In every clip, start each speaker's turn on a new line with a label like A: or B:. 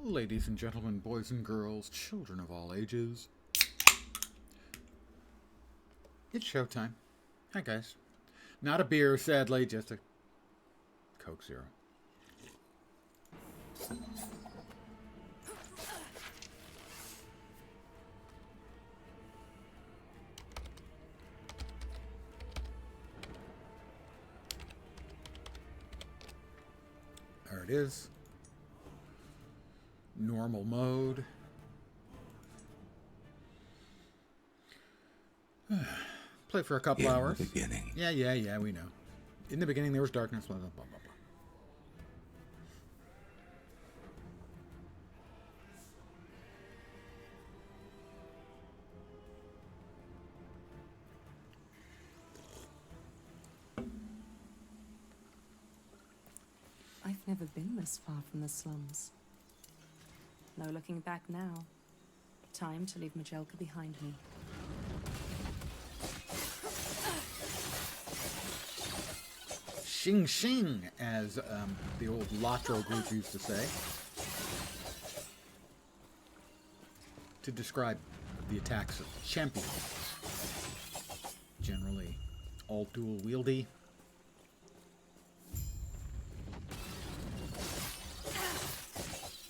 A: Ladies and gentlemen, boys and girls, children of all ages, it's showtime. Hi, guys. Not a beer, sadly, just a Coke Zero. There it is. Normal mode. Play for a couple hours.
B: In the beginning.
A: Yeah, we know. In the beginning, there was darkness, blah, blah, blah, blah.
C: I've never been this far from the slums. No looking back now. Time to leave Jelkhor behind me.
A: Shing shing, as the old Latro group used to say, to describe the attacks of champions. Generally, all dual wieldy.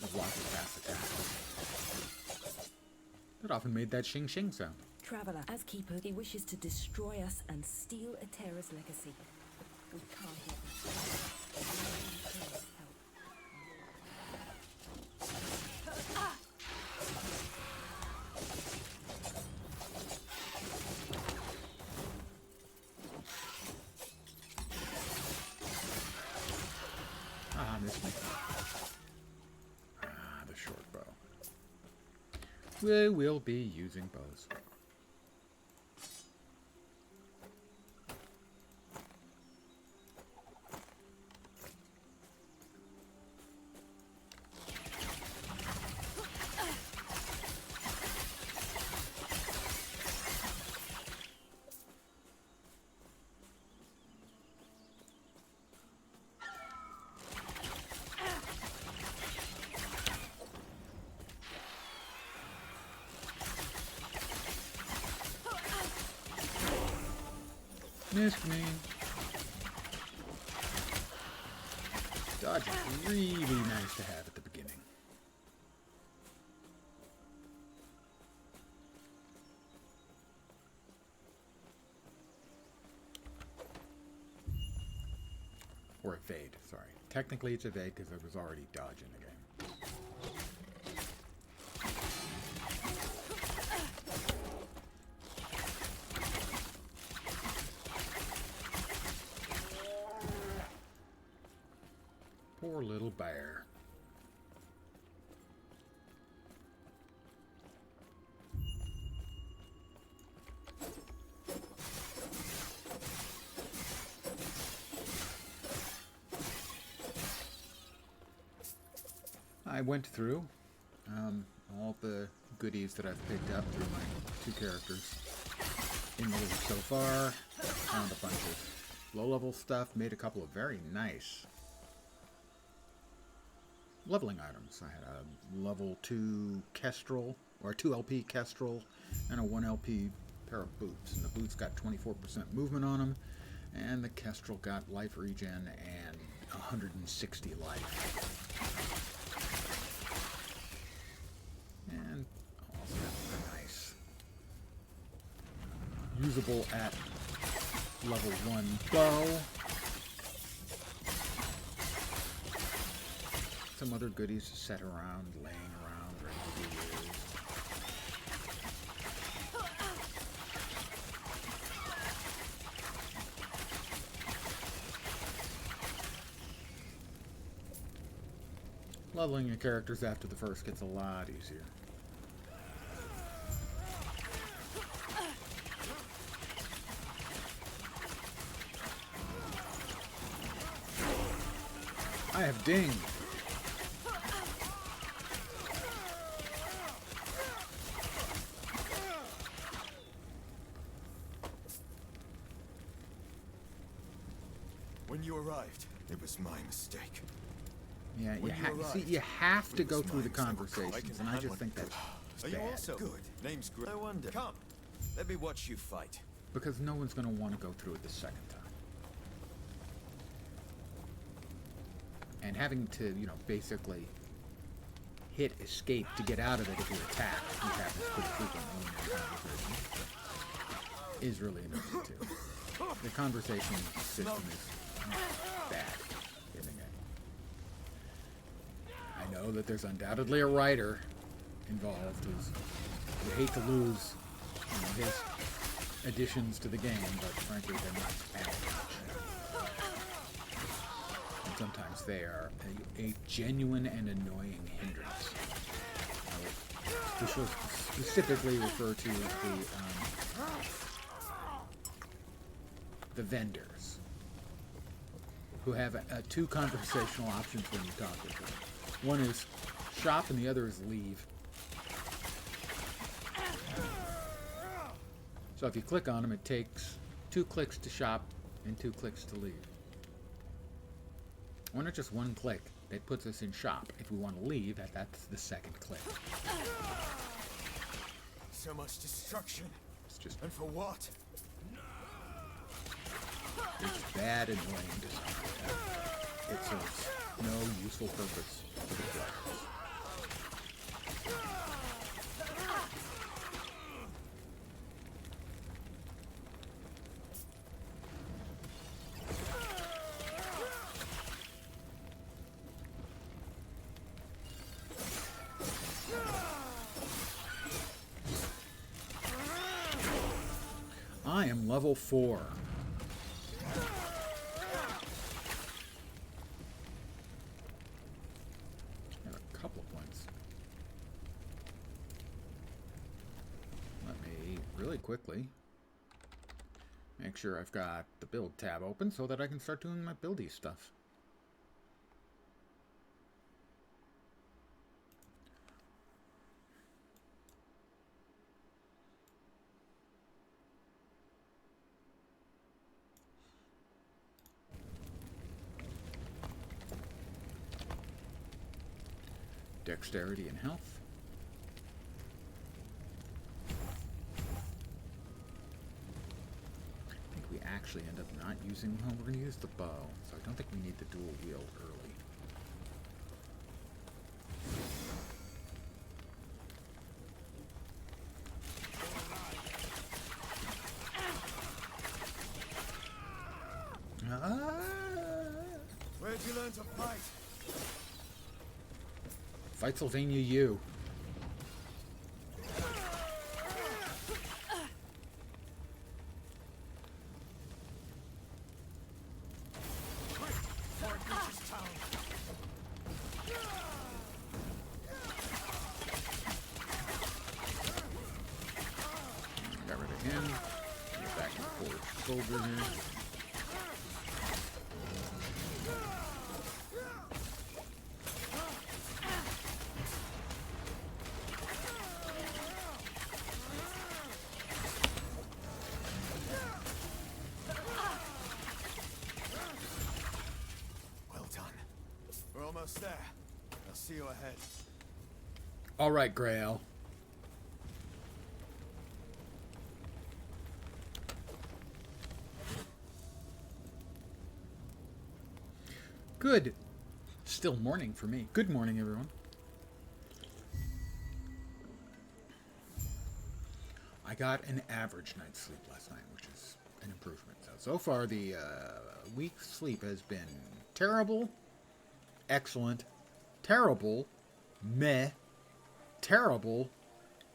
A: With lots of fast attacks. That often made that shing shing sound.
D: Traveler, as Keeper, he wishes to destroy us and steal Atera's legacy. We can't let
A: Missed me. The short bow. We will be using bows. Missed me. Dodge is really nice to have at the beginning. Or evade, sorry. Technically it's evade because I was already dodging the game. Poor little bear. I went through all the goodies that I've picked up through my two characters in the league so far. Found a bunch of low-level stuff, made a couple of very nice leveling items. I had a level 2 Kestrel, or a 2 LP Kestrel, and a 1 LP pair of boots. And the boots got 24% movement on them, and the Kestrel got life regen and 160 life. And also nice. Usable at level 1 bow. Some other goodies set around, laying around, ready to be used. Leveling your characters after the first gets a lot easier. I have dinged.
E: When you arrived, it was my mistake.
A: Yeah, you have to go through the conversations, and I just think that's
B: Are you
A: bad.
B: also good? Name's Gr. I wonder. Come, let me watch you fight.
A: Because no one's going to want to go through it the second time. And having to, you know, basically hit escape to get out of it if you're attacked, which happens pretty frequently in the conversation, is really annoying too. The conversation system is bad in the game. I know that there's undoubtedly a writer involved who's would hate to lose, you know, his additions to the game, but frankly they're not adding much. And sometimes they are a genuine and annoying hindrance. I will specifically refer to the vendors, who have two conversational options when you talk with them. One is shop and the other is leave. So if you click on them, it takes 2 clicks to shop and 2 clicks to leave. Why not just 1 click? That puts us in shop. If we want to leave, that's the second click.
B: So much destruction.
A: It's just,
B: And for what?
A: it's bad, annoying design. It serves no useful purpose for the players. I am level 4. I have a couple of points. Let me really quickly make sure I've got the build tab open so that I can start doing my buildy stuff. Dexterity and health. I think we actually end up not using, well, we're going to use the bow, so I don't think we need the dual wield early.
B: Where'd you learn to fight?
A: Fight Sylvania U. Got rid of him. Get back to the forward soldier here.
B: Almost there. I'll see you ahead.
A: All right, Grail. Good. Still morning for me. Good morning, everyone. I got an average night's sleep last night, which is an improvement. So far, the week's sleep has been terrible, excellent, terrible, meh, terrible,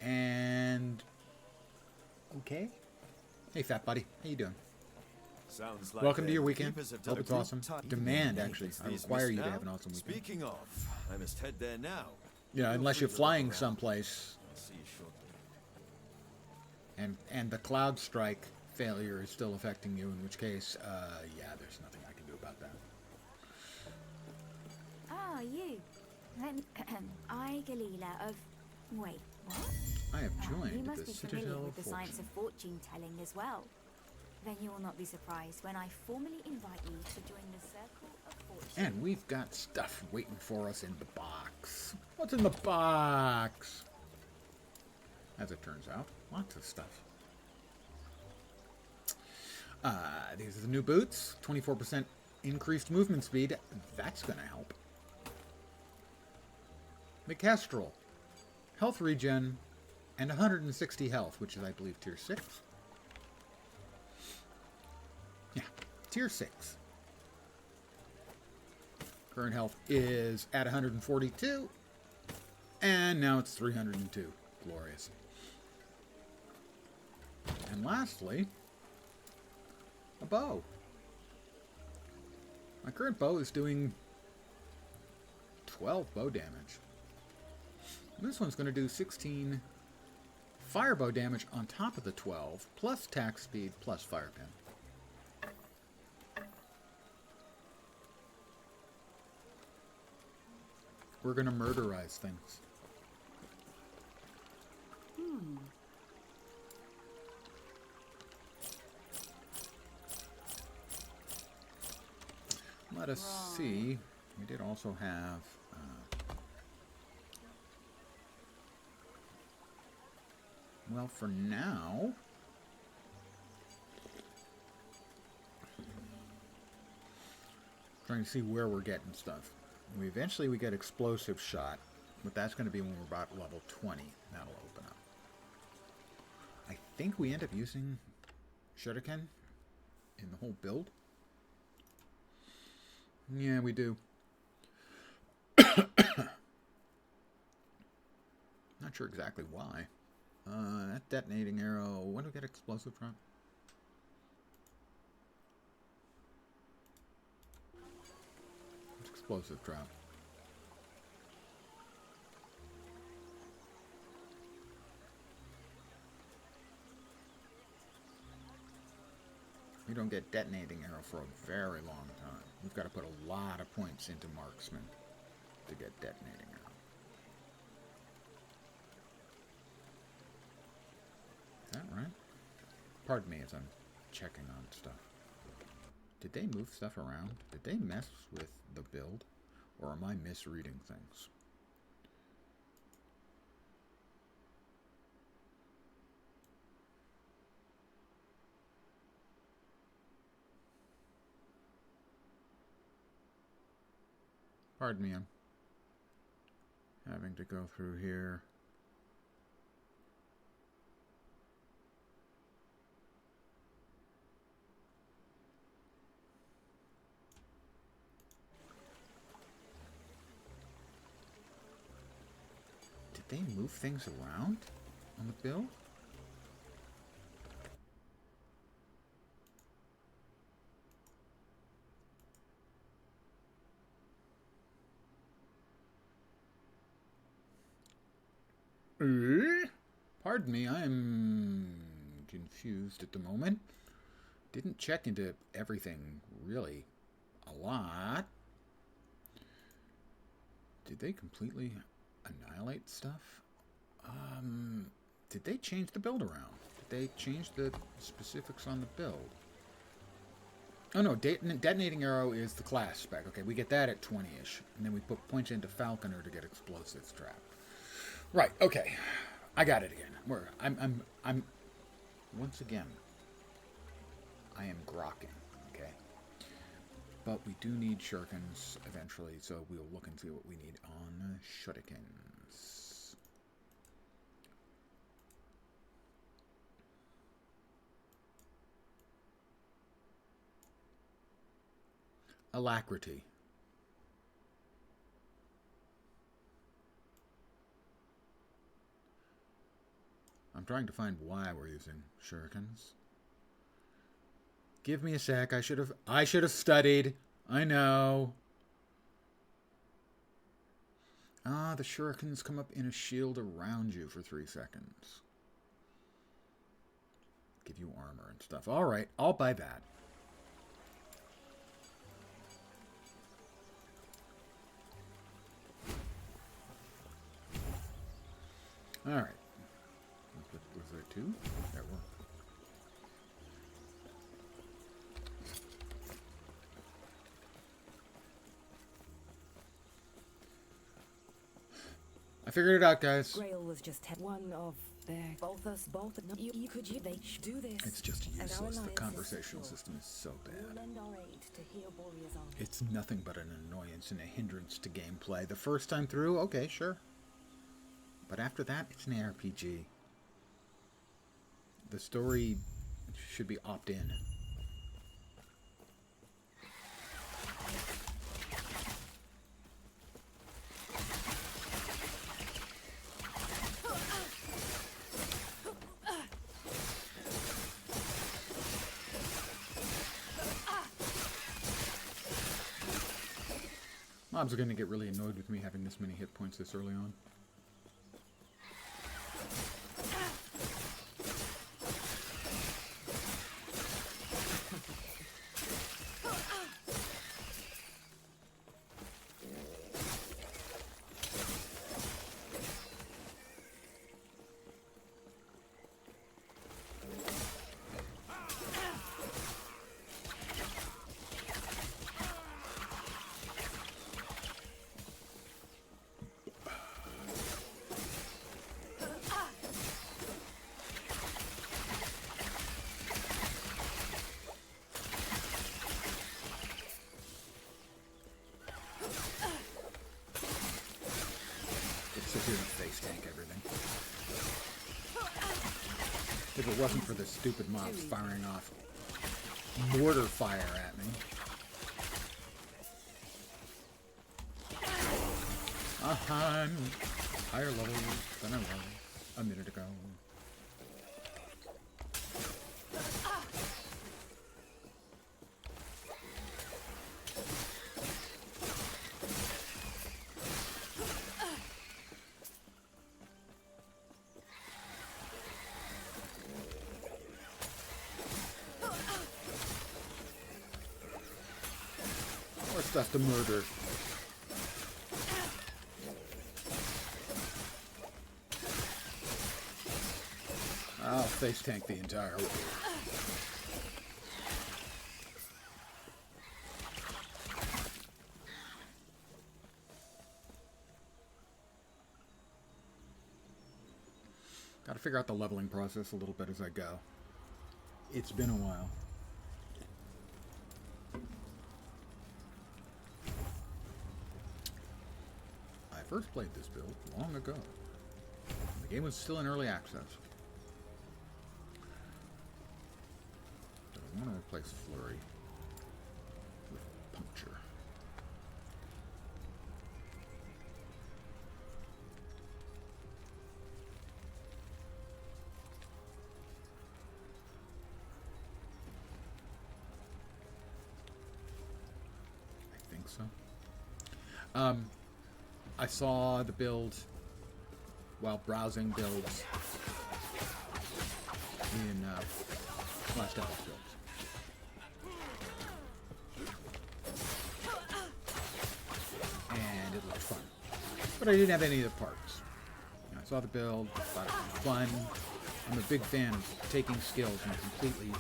A: and okay. Hey, fat buddy, how you doing?
B: Sounds like
A: Welcome to your weekend.
B: keepers have
A: Hope
B: done a
A: it's
B: good
A: awesome.
B: time.
A: Demand, actually. I
B: These
A: require you to
B: now.
A: have an awesome weekend.
B: Speaking of, I must head there now.
A: Yeah,
B: Feel
A: unless
B: free
A: you're
B: to look
A: flying
B: around.
A: someplace,
B: I'll see you shortly.
A: and the cloud strike failure is still affecting you, in which case, yeah, there's nothing I can do about that.
E: Ah, you. I, Galila of... Wait, what?
A: I have
E: You
A: joined
E: must
A: the
E: be familiar
A: Citadel
E: with
A: of
E: the science of
A: Fortune.
E: fortune-telling as well. Then you will not be surprised when I formally invite you to join the Circle of Fortune.
A: And we've got stuff waiting for us in the box. What's in the box? As it turns out, lots of stuff. These are the new boots. 24% increased movement speed. That's going to help. The Kestrel. Health regen and 160 health, which is, I believe, tier 6. Yeah, tier 6. Current health is at 142. And now it's 302. Glorious. And lastly, a bow. My current bow is doing 12 bow damage. This one's going to do 16 fire bow damage on top of the 12, plus attack speed, plus fire pin. We're going to murderize things. Let us see. We did also have... well, for now... trying to see where we're getting stuff. Eventually we get explosive shot, but that's going to be when we're about level 20. That'll open up. I think we end up using Shuriken in the whole build. Yeah, we do. Not sure exactly why. That detonating arrow. When do we get explosive from? What's explosive drop? We don't get detonating arrow for a very long time. We've got to put a lot of points into marksman to get detonating arrow. Is that right? Pardon me as I'm checking on stuff. Did they move stuff around? Did they mess with the build? Or am I misreading things? Pardon me, I'm having to go through here. Did they move things around on the build? Pardon me, I'm confused at the moment. Didn't check into everything really a lot. Did they completely annihilate stuff? Did they change the build around? Did they change the specifics on the build? Oh no, detonating arrow is the class spec. Okay, we get that at 20-ish. And then we put points into Falconer to get explosives trap. Right, okay. I got it again. I'm once again, I am grokking, okay? But we do need shurikens eventually, so we'll look and see what we need on shurikens. Alacrity. I'm trying to find why we're using shurikens. Give me a sec. I should have studied. I know. Ah, the shurikens come up in a shield around you for 3 seconds. Give you armor and stuff. All right, I'll buy that. All right. Was there 2? There were. figured it out, guys.
D: Grail was just one of their both us both. No, you could they do this.
A: It's just
D: and our
A: useless. The
D: alliance
A: conversational
D: is secure.
A: system is so
D: We'll
A: bad.
D: lend our aid to heal Borea's army.
A: It's nothing but an annoyance and a hindrance to gameplay. The first time through, okay, sure. But after that, it's an RPG. The story should be opt-in. Mobs are going to get really annoyed with me having this many hit points this early on. Sit here and face tank everything. If it wasn't for the stupid mobs firing off mortar fire at me. I'm higher level than I was a minute ago. More stuff to murder. I'll face tank the entire way. Gotta figure out the leveling process a little bit as I go. It's been a while. I first played this build long ago. The game was still in early access. But I want to replace Flurry with Puncture. I think so. I saw the build while browsing builds in Last Epoch builds. And it looked fun. But I didn't have any of the parts. You know, I saw the build, thought it was fun. I'm a big fan of taking skills and completely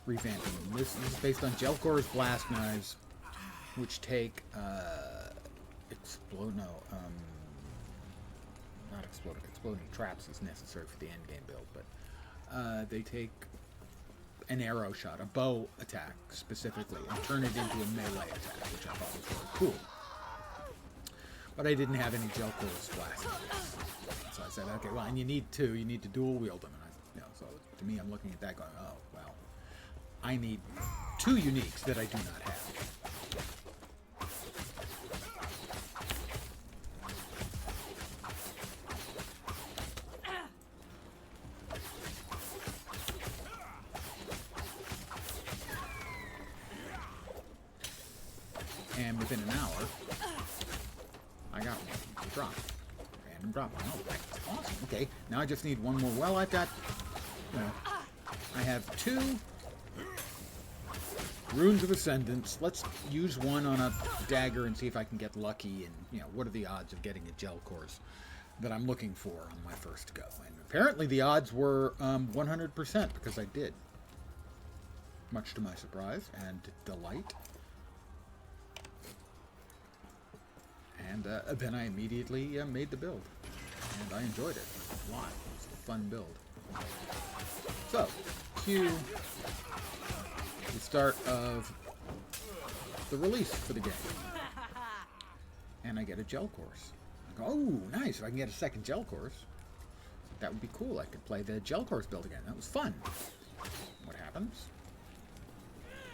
A: revamping them. This is based on Jelkhor's blast knives, which take exploding traps is necessary for the end game build, but they take an arrow shot, a bow attack specifically, and turn it into a melee attack, which I thought was really cool. But I didn't have any Jelkhor's blast knives, so I said, okay, well, and you need to dual wield them, and so to me, I'm looking at that going, oh well, I need two uniques that I do not have. And within an hour, I got one. Drop. Random drop. Oh, that's awesome. Okay, now I just need one more. Well, I've got, I have 2 Runes of Ascendance. Let's use one on a dagger and see if I can get lucky. And, what are the odds of getting a Jelkhor's that I'm looking for on my first go? And apparently the odds were 100% because I did. Much to my surprise and delight. And then I immediately made the build. And I enjoyed it a lot. It was a fun build. So, cue the start of the release for the game. And I get a Jelkhor. I go, oh, nice. If I can get a second Jelkhor, that would be cool. I could play the Jelkhor build again. That was fun. What happens?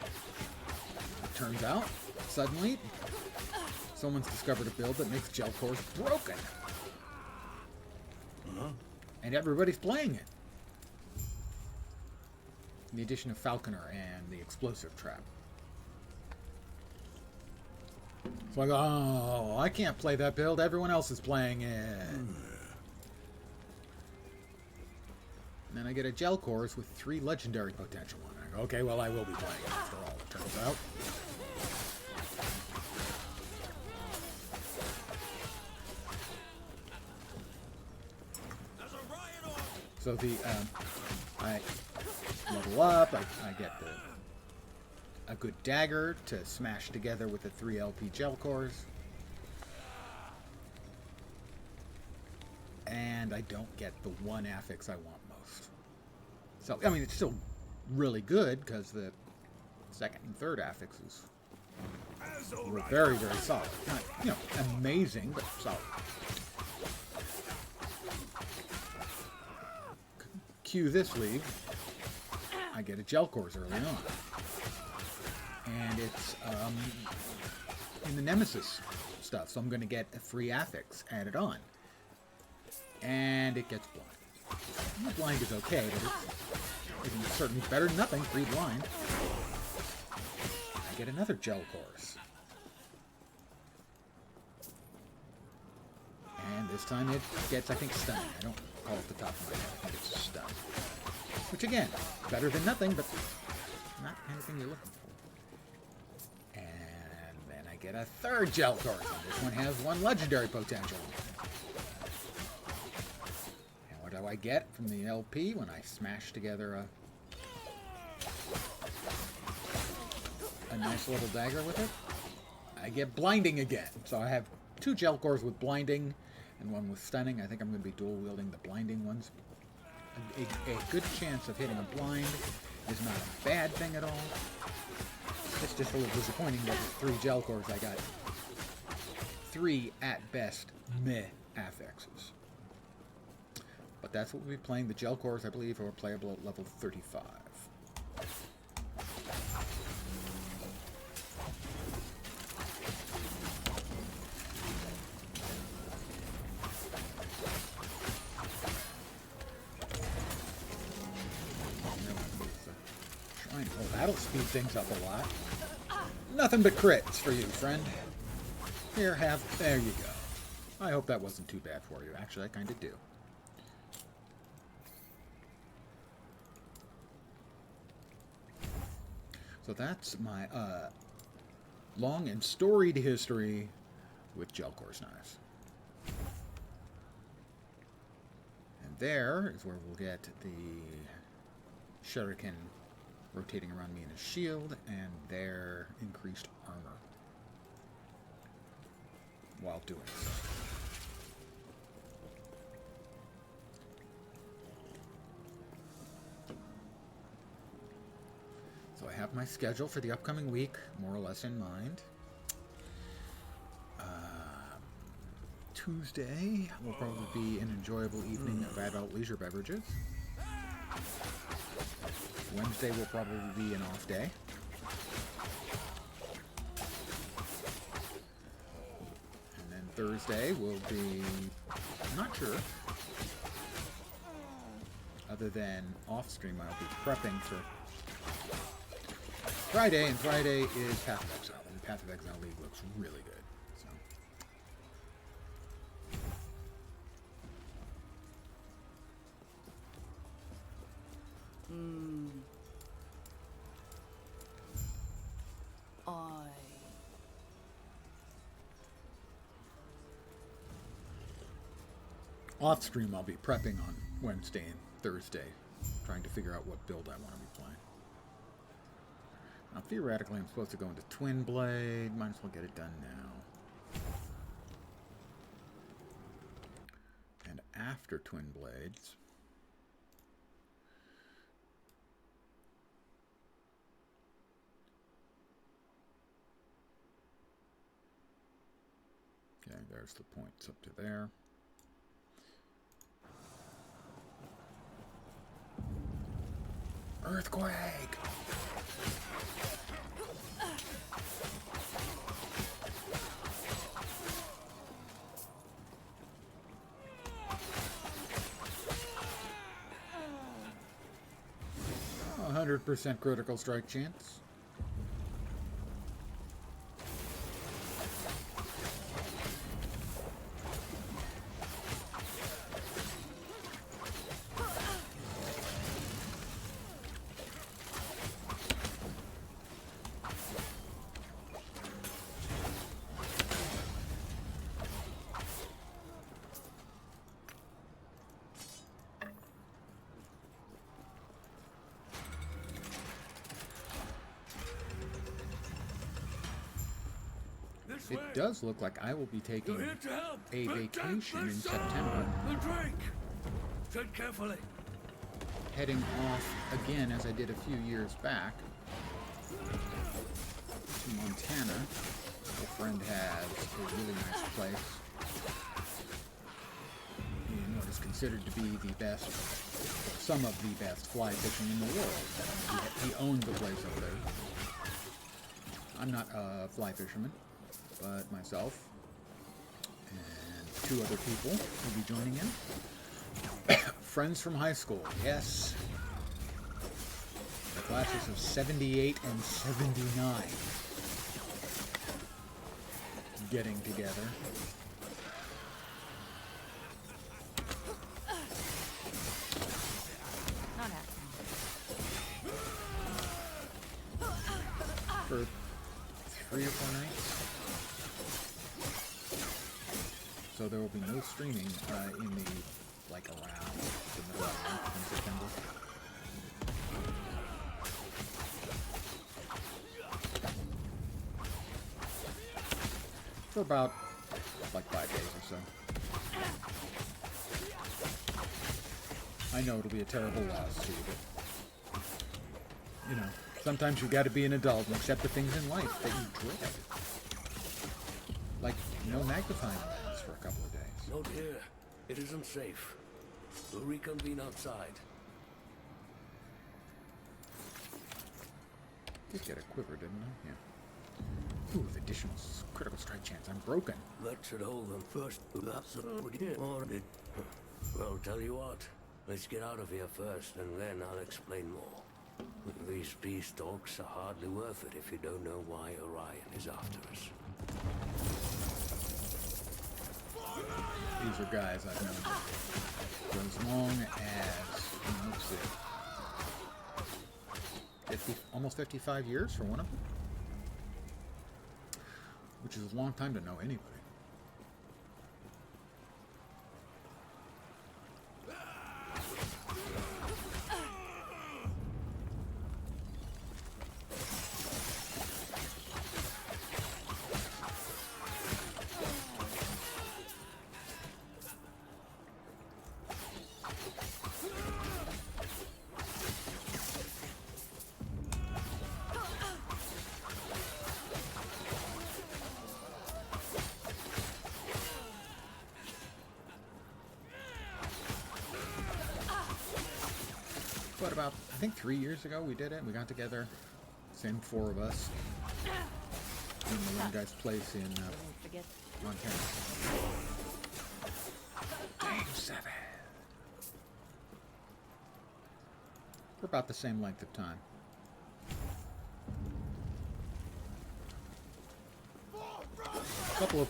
A: It turns out, suddenly, someone's discovered a build that makes Jelkhor broken. And everybody's playing it. The addition of Falconer and the explosive trap. So I go, oh, I can't play that build. Everyone else is playing it. And then I get a Jelkhor with 3 legendary potential on it. I go, okay, well, I will be playing it after all, it turns out. So I level up, I get a good dagger to smash together with the 3 LP Jelkhors. And I don't get the one affix I want most. So, I mean, it's still really good because the second and third affixes were very, very solid. Not, you know, amazing, but solid. Cue this league. I get a Jelkhor early on. And it's in the Nemesis stuff, so I'm going to get a free affix added on. And it gets blind. Blind is okay, but it's certainly better than nothing. Free blind. I get another Jelkhor. And this time it gets, I think, stunning. I don't recall off the top of my head. I think it's stun. Which again, better than nothing, but not anything you're looking for. And then I get a third Jelkhor. This one has 1 legendary potential. And what do I get from the LP when I smash together a nice little dagger with it? I get blinding again. So I have 2 Jelkhors with blinding and 1 with stunning. I think I'm going to be dual wielding the blinding ones. A good chance of hitting a blind is not a bad thing at all. It's just a little disappointing that with 3 Jelkhors I got 3 at best meh affixes. But that's what we'll be playing. The Jelkhors, I believe, are playable at level 35. Oh, that'll speed things up a lot. Nothing but crits for you, friend. Here, there you go. I hope that wasn't too bad for you. Actually, I kind of do. So that's my long and storied history with Jelkhor's knives. And there is where we'll get the shuriken rotating around me in a shield, and their increased armor while doing so. So I have my schedule for the upcoming week more or less in mind. Tuesday will probably be an enjoyable evening of adult leisure beverages. Wednesday will probably be an off day. And then Thursday will be, I'm not sure. Other than off stream, I'll be prepping for Friday, and Friday is Path of Exile. And Path of Exile League looks really good. Off stream, I'll be prepping on Wednesday and Thursday, trying to figure out what build I want to be playing. Now, theoretically, I'm supposed to go into Twin Blade. Might as well get it done now. after Twin Blades. Okay, there's the points up to there. Earthquake! 100% critical strike chance. It does look like I will be taking a vacation in September.
F: Tread carefully.
A: Heading off again, as I did a few years back, to Montana. A friend has a really nice place in what is considered to be the best, some of the best fly fishing in the world. He owns a place up there. I'm not a fly fisherman, but myself and 2 other people will be joining in. Friends from high school, yes. The classes of 78 and 79 getting together.
C: Not happening.
A: For 3 or 4 nights. So there will be no streaming in the, like, around the middle of the month in September. For about, like, 5 days or so. I know it'll be a terrible loss to you, but, you know, sometimes you gotta be an adult and accept the things in life that you dread. Like, no magnifying lens for a couple of days.
F: Not here. It isn't safe. We'll reconvene outside.
A: Did get a quiver, didn't I? Yeah. Ooh, with additional critical strike chance. I'm broken.
F: That should hold them first. That's it. Well, tell you what. Let's get out of here first, and then I'll explain more. These peace talks are hardly worth it if you don't know why Orion is after us.
A: These are guys I've known for as long as, let's see, 50, almost 55 years for one of them. Which is a long time to know anybody. But about, I think 3 years ago we did it. We got together, same 4 of us, in the one guy's place in Montana. Game 7. For about the same length of time. A couple of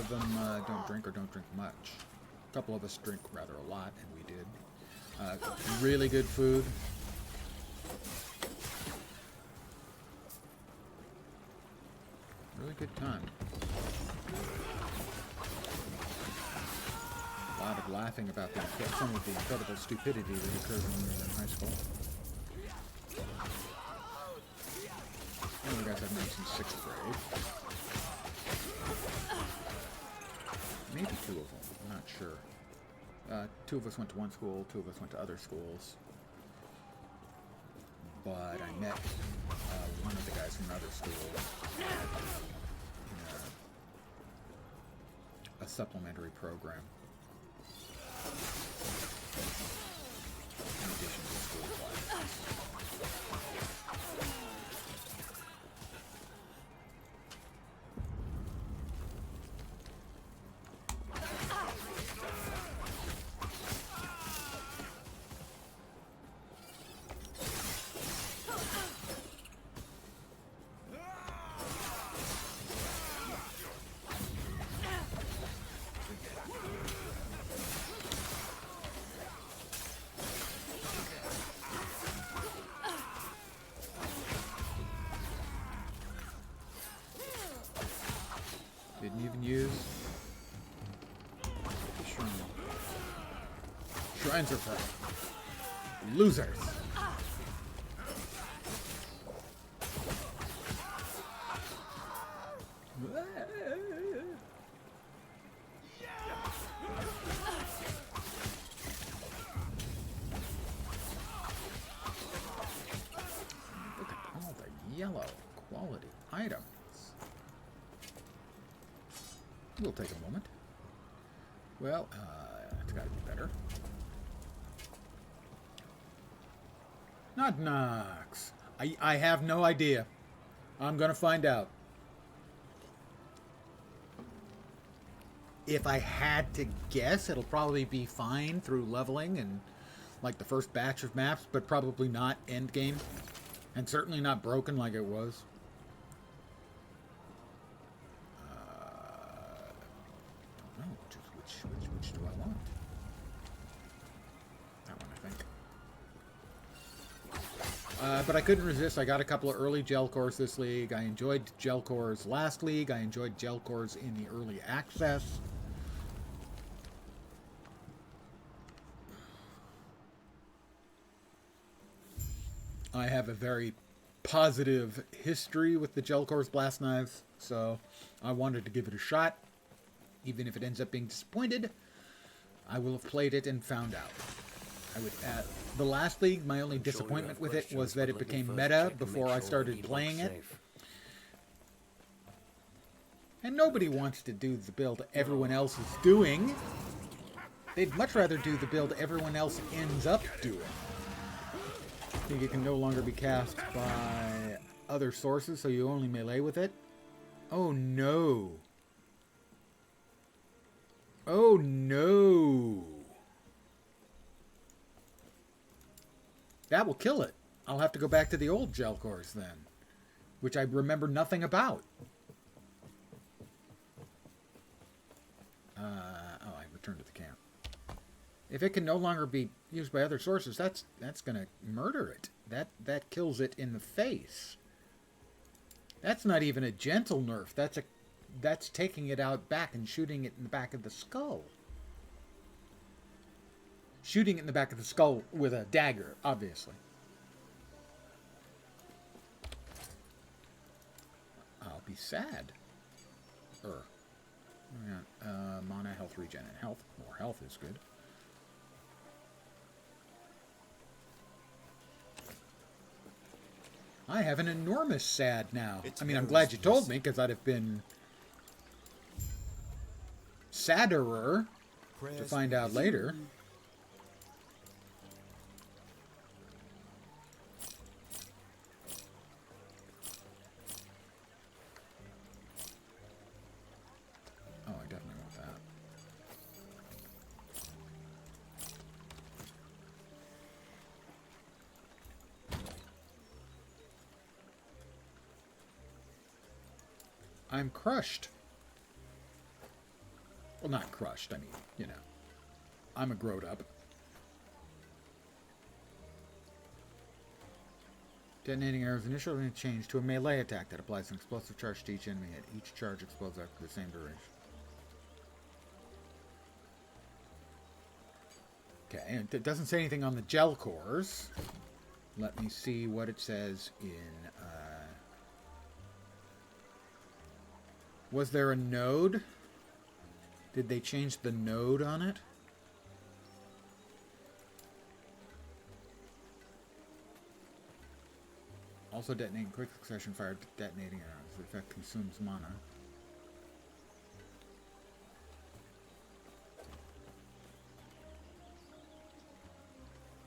A: them don't drink or don't drink much. A couple of us drink rather a lot, and we did. Really good food. Really good time. A lot of laughing about some of the incredible stupidity that occurred when we were in high school. One of the guys I've known since 6th grade. Maybe 2 of them, I'm not sure. Two of us went to one school, two of us went to other schools. But I met one of the guys from another school in a supplementary program in addition to school classes. Didn't even use the shrine. Shrines are for losers. Look at all the yellow quality items. We'll take a moment. Well, it's got to be better. Not Nox. I have no idea. I'm going to find out. If I had to guess, it'll probably be fine through leveling and like the first batch of maps, but probably not endgame. And certainly not broken like it was. Which do I want? That one, I think. But I couldn't resist. I got a couple of early Jelkhors this league. I enjoyed Jelkhors last league. I enjoyed Jelkhors in the early access. I have a very positive history with the Jelkhor's blast knives, so I wanted to give it a shot. Even if it ends up being disappointed, I will have played it and found out. I would. The last league, my only disappointment with it was that it became meta before I started playing it. And nobody wants to do the build everyone else is doing. They'd much rather do the build everyone else ends up doing. I think it can no longer be cast by other sources, so you only melee with it. Oh no. Oh no. That will kill it. I'll have to go back to the old Jelkhors then, which I remember nothing about. Oh, I returned to the camp. If it can no longer be used by other sources, that's gonna murder it. That kills it in the face. That's not even a gentle nerf. That's taking it out back and shooting it in the back of the skull. Shooting it in the back of the skull with a dagger, obviously. I'll be sad. Mana, health regen, and health. More health is good. I have an enormous sad now. I mean, I'm glad you told me, because I'd have been sadderer to find out later. Oh, I definitely want that. I'm crushed. Well, not crushed. I mean, you know, I'm a growed up. Detonating arrows initially change to a melee attack that applies an explosive charge to each enemy hit. Each charge explodes after the same duration. Okay, and it doesn't say anything on the Jelkhors. Let me see what it says in... Was there a node? Did they change the node on it? Also detonating quick succession fire detonating arrows. The effect consumes mana.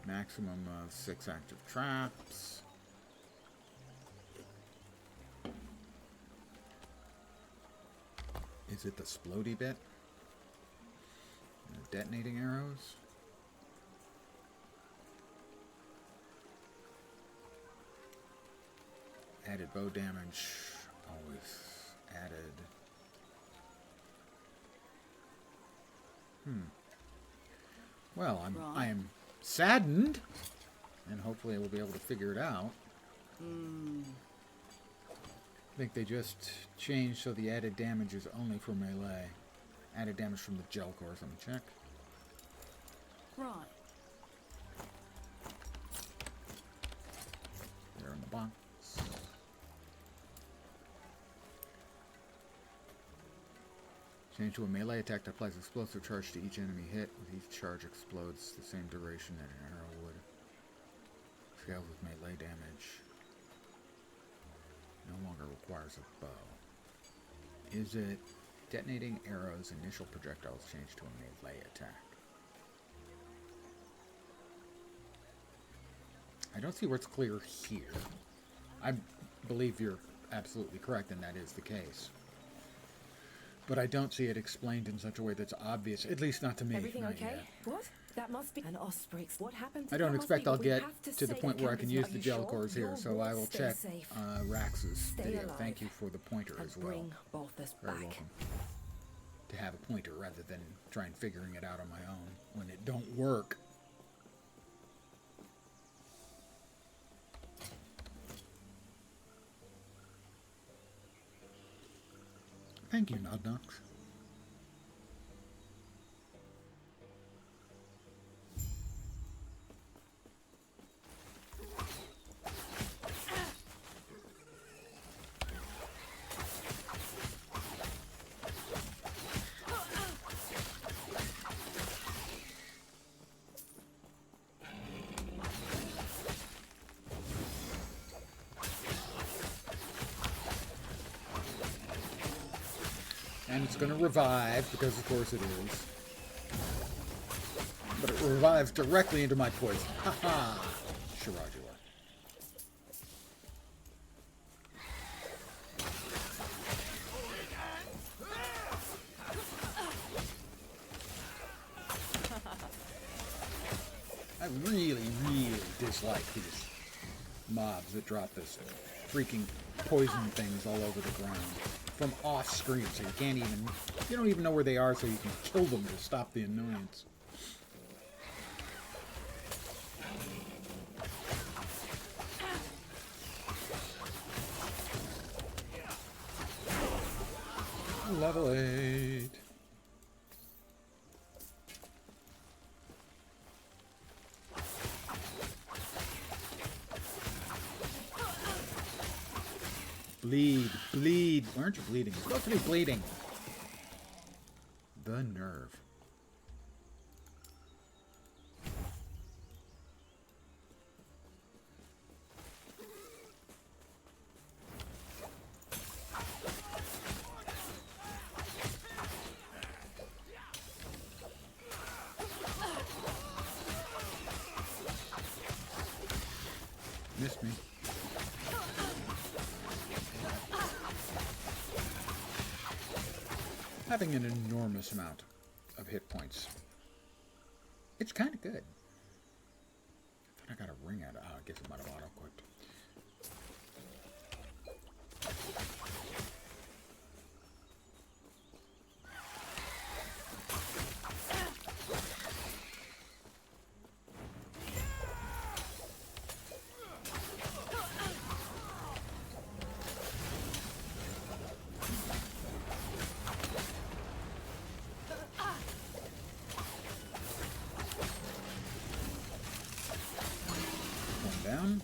A: Maximum of 6 active traps. Is it the splody bit? Detonating arrows? Added bow damage. Always added. Well, I am saddened, and hopefully I will be able to figure it out. I think they just changed so the added damage is only for melee. Added damage from the Jelkhor, so I'm gonna check.
D: Right.
A: They're in the box. Change to a melee attack that applies explosive charge to each enemy hit. With each charge explodes the same duration that an arrow would. Scales with melee damage. No longer requires a bow. Is it detonating arrows, initial projectiles change to a melee attack? I don't see where it's clear here. I believe you're absolutely correct, and that is the case. But I don't see it explained in such a way that's obvious, at least not to me.
D: Everything
A: not
D: okay?
A: yet.
D: What? That must be an Osprix. What happened to
A: I don't
D: that
A: expect
D: must
A: I'll
D: be- we
A: get
D: have
A: to the
D: say
A: point
D: that
A: where I can
D: Candace-
A: use the
D: Are you sure?
A: Jelkhors here,
D: Your
A: so I will
D: stay
A: check
D: safe.
A: Rax's
D: Stay
A: video.
D: alive.
A: Thank you for the pointer
D: And
A: as well.
D: bring Balthus
A: Very
D: back.
A: welcome. To have a pointer rather than trying figuring it out on my own when it don't work. Thank you, Nod Knox. And it's going to revive, because of course it is. But it revives directly into my poison. Haha! Shirajua. I really, really dislike these mobs that drop this freaking poison things all over the ground from off screen, so you don't even know where they are, so you can kill them to stop the annoyance. Level 8. Bleed, bleed. Why aren't you bleeding? You're supposed to be bleeding. The nerve. Missed me. Having an enormous amount of hit points. It's kind of good. I thought I got a ring out of I guess it might have auto-equipped. Down.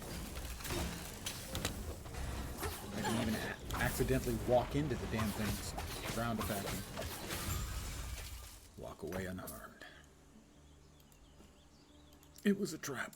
A: I can even accidentally walk into the damn thing's ground effect and walk away unharmed. It was a trap.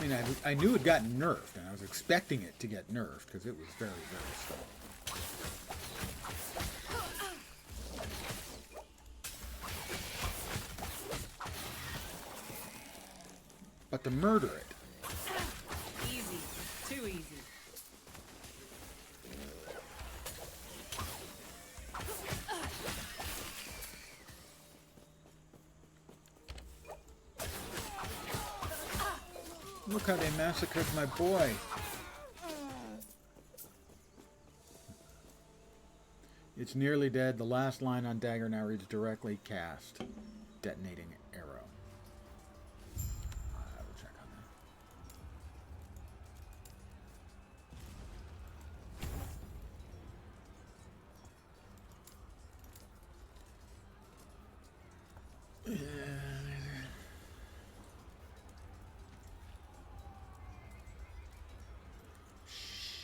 A: mean, I knew it got nerfed, and I was expecting it to get nerfed, because it was very, very strong. But to murder it,
C: Easy. Too easy.
A: look how they massacred my boy. It's nearly dead. The last line on dagger now reads directly cast. Detonating arrow. I will check on that.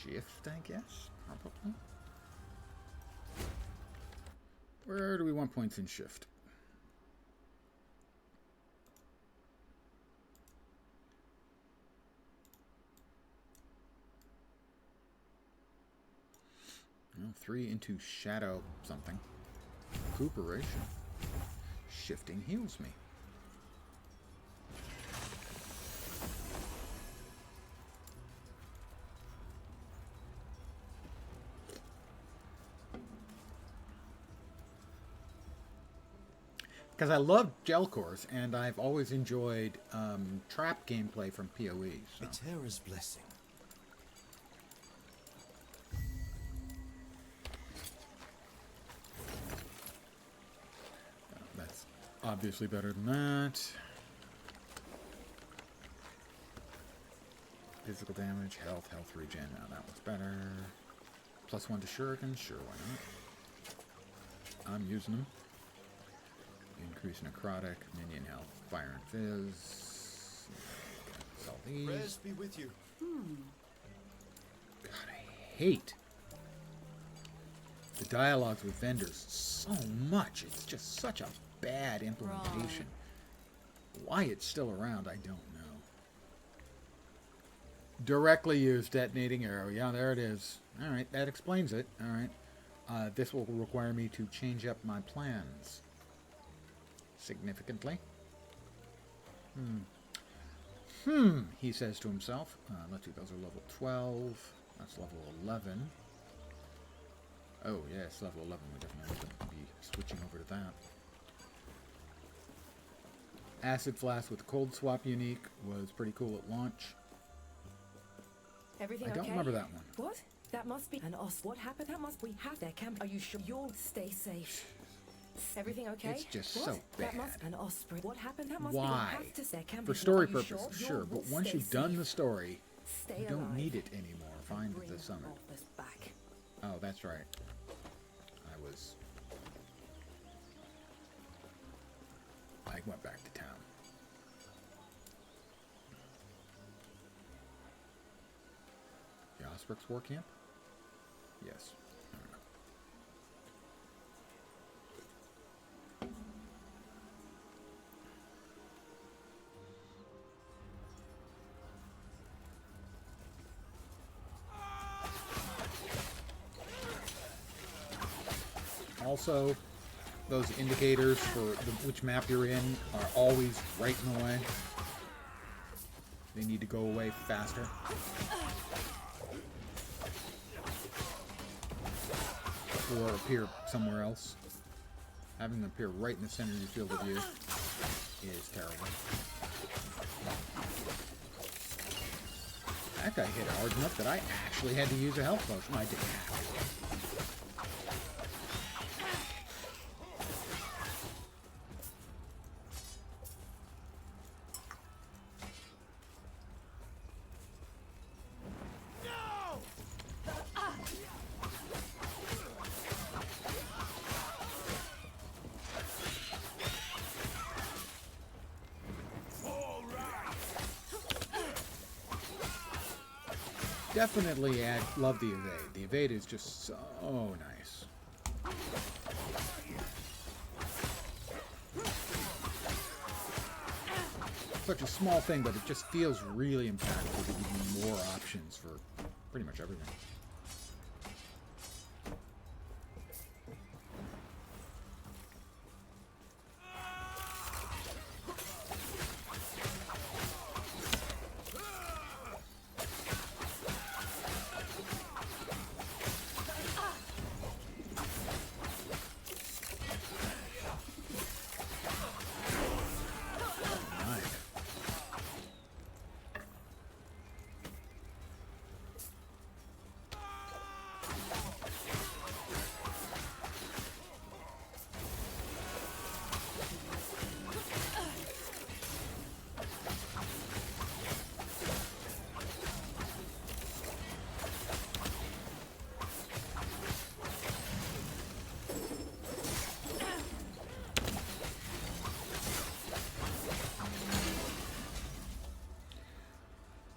A: Shift, I guess? Probably. Where do we want points in shift? Well, 3 into shadow something. Recuperation. Shifting heals me. Because I love Jelkhors, and I've always enjoyed trap gameplay from PoE. So.
B: A terror's blessing.
A: That's obviously better than that. Physical damage, health regen. Now that one's better. +1 to shuriken. Sure, why not? I'm using them. Increase necrotic, minion health, fire and fizz. All these.
B: Prayers be with you.
A: God, I hate the dialogues with vendors so much. It's just such a bad implementation. Why it's still around, I don't know. Directly use detonating arrow. Yeah, there it is. All right, that explains it. All right. This will require me to change up my plans significantly. He says to himself. Let's see, those are level 12. That's level 11. Oh, yes, level 11. We definitely have to be switching over to that. Acid Flask with Cold Swap unique was pretty cool at launch.
D: Everything
A: I don't
D: okay?
A: remember that one.
D: What? That must be an os. What happened? That must we have their camp. Are you sure? You'll stay safe. Everything okay?
A: It's just
D: what?
A: so
D: That
A: bad.
D: must an osprey. What happened? That must
A: Why?
D: be have to their camp.
A: For story
D: Are you
A: purposes,
D: sure?
A: sure, but once
D: stay
A: you've done
D: safe.
A: the story,
D: Stay
A: you don't
D: alive.
A: need it anymore. Find
D: Bring
A: the summon.
D: Morpheus back.
A: Oh, that's right. I went back to town. The Osprix War Camp? Yes. I don't know. Also, those indicators for which map you're in are always right in the way. They need to go away faster. Or appear somewhere else. Having them appear right in the center of your field of view is terrible. That guy hit hard enough that I actually had to use a health potion. I didn't have to. Definitely love the evade. The evade is just so nice. such a small thing, but it just feels really impactful to give you more options for pretty much everything.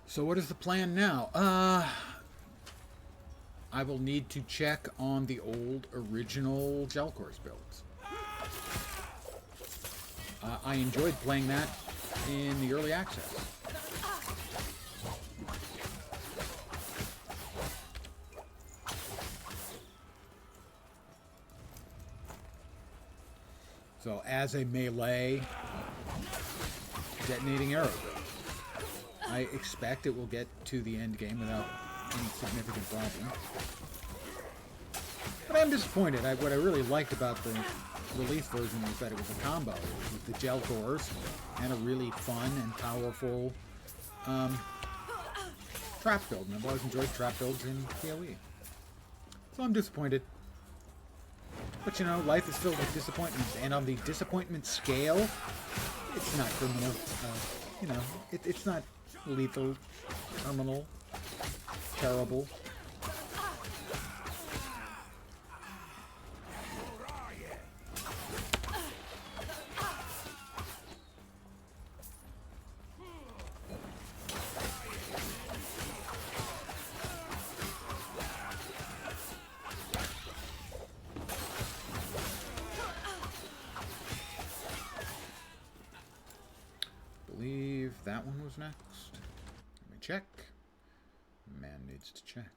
A: So what is the plan now? I will need to check on the old original Jelkhor's builds. I enjoyed playing that in the early access. So as a melee detonating arrow build, I expect it will get to the end game without any significant problem. But I'm disappointed. What I really liked about the release version was that it was a combo with the Jelkhors and a really fun and powerful trap build. And I've always enjoyed trap builds in PoE. So I'm disappointed. But you know, life is filled with disappointments. And on the disappointment scale, it's not criminal. You know, it's not lethal, terminal, terrible. Believe that one was next. Let me check. Man needs to check.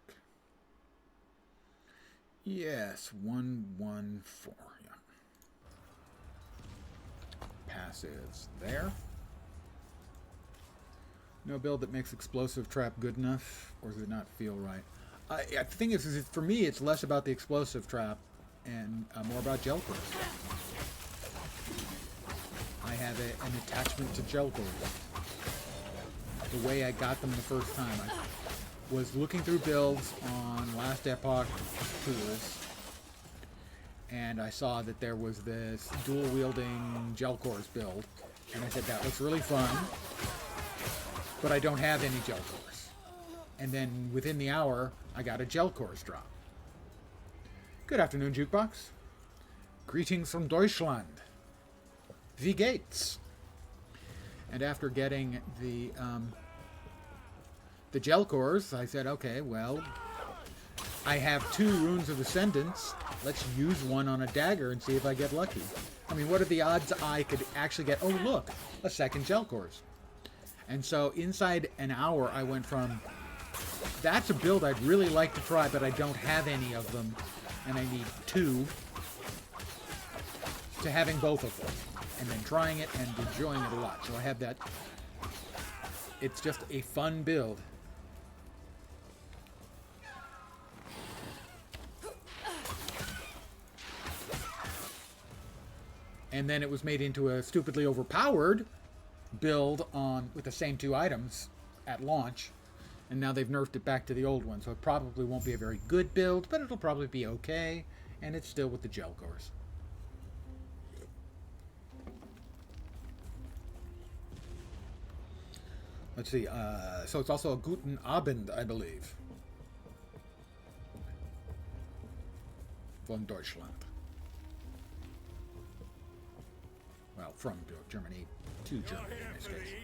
A: Yes, 114. Yeah. Passives there. No build that makes explosive trap good enough, or does it not feel right? The thing is for me, it's less about the explosive trap and more about Jelkhor. I have an attachment to Jelkhor. The way I got them the first time, I was looking through builds on last Epoch tools, and I saw that there was this dual-wielding Jelkhor's build, and I said, that looks really fun, but I don't have any Jelkhors. And then within the hour, I got a Jelkhor's drop. Good afternoon, Jukebox. Greetings from Deutschland. Wie geht's? And after getting the Jelkhors, I said, okay, well, I have 2 Runes of Ascendance. Let's use one on a dagger and see if I get lucky. I mean, what are the odds I could actually get, oh, look, a second Jelkhors? And so inside an hour, I went from, that's a build I'd really like to try, but I don't have any of them, and I need 2, to having both of them. And then trying it and enjoying it a lot. So I have that. It's just a fun build. And then it was made into a stupidly overpowered build with the same 2 items at launch. And now they've nerfed it back to the old one. So it probably won't be a very good build, but it'll probably be okay. And it's still with the Jelkhors. Let's see, so it's also a Guten Abend, I believe. Von Deutschland. Well, from Germany to Germany in this case.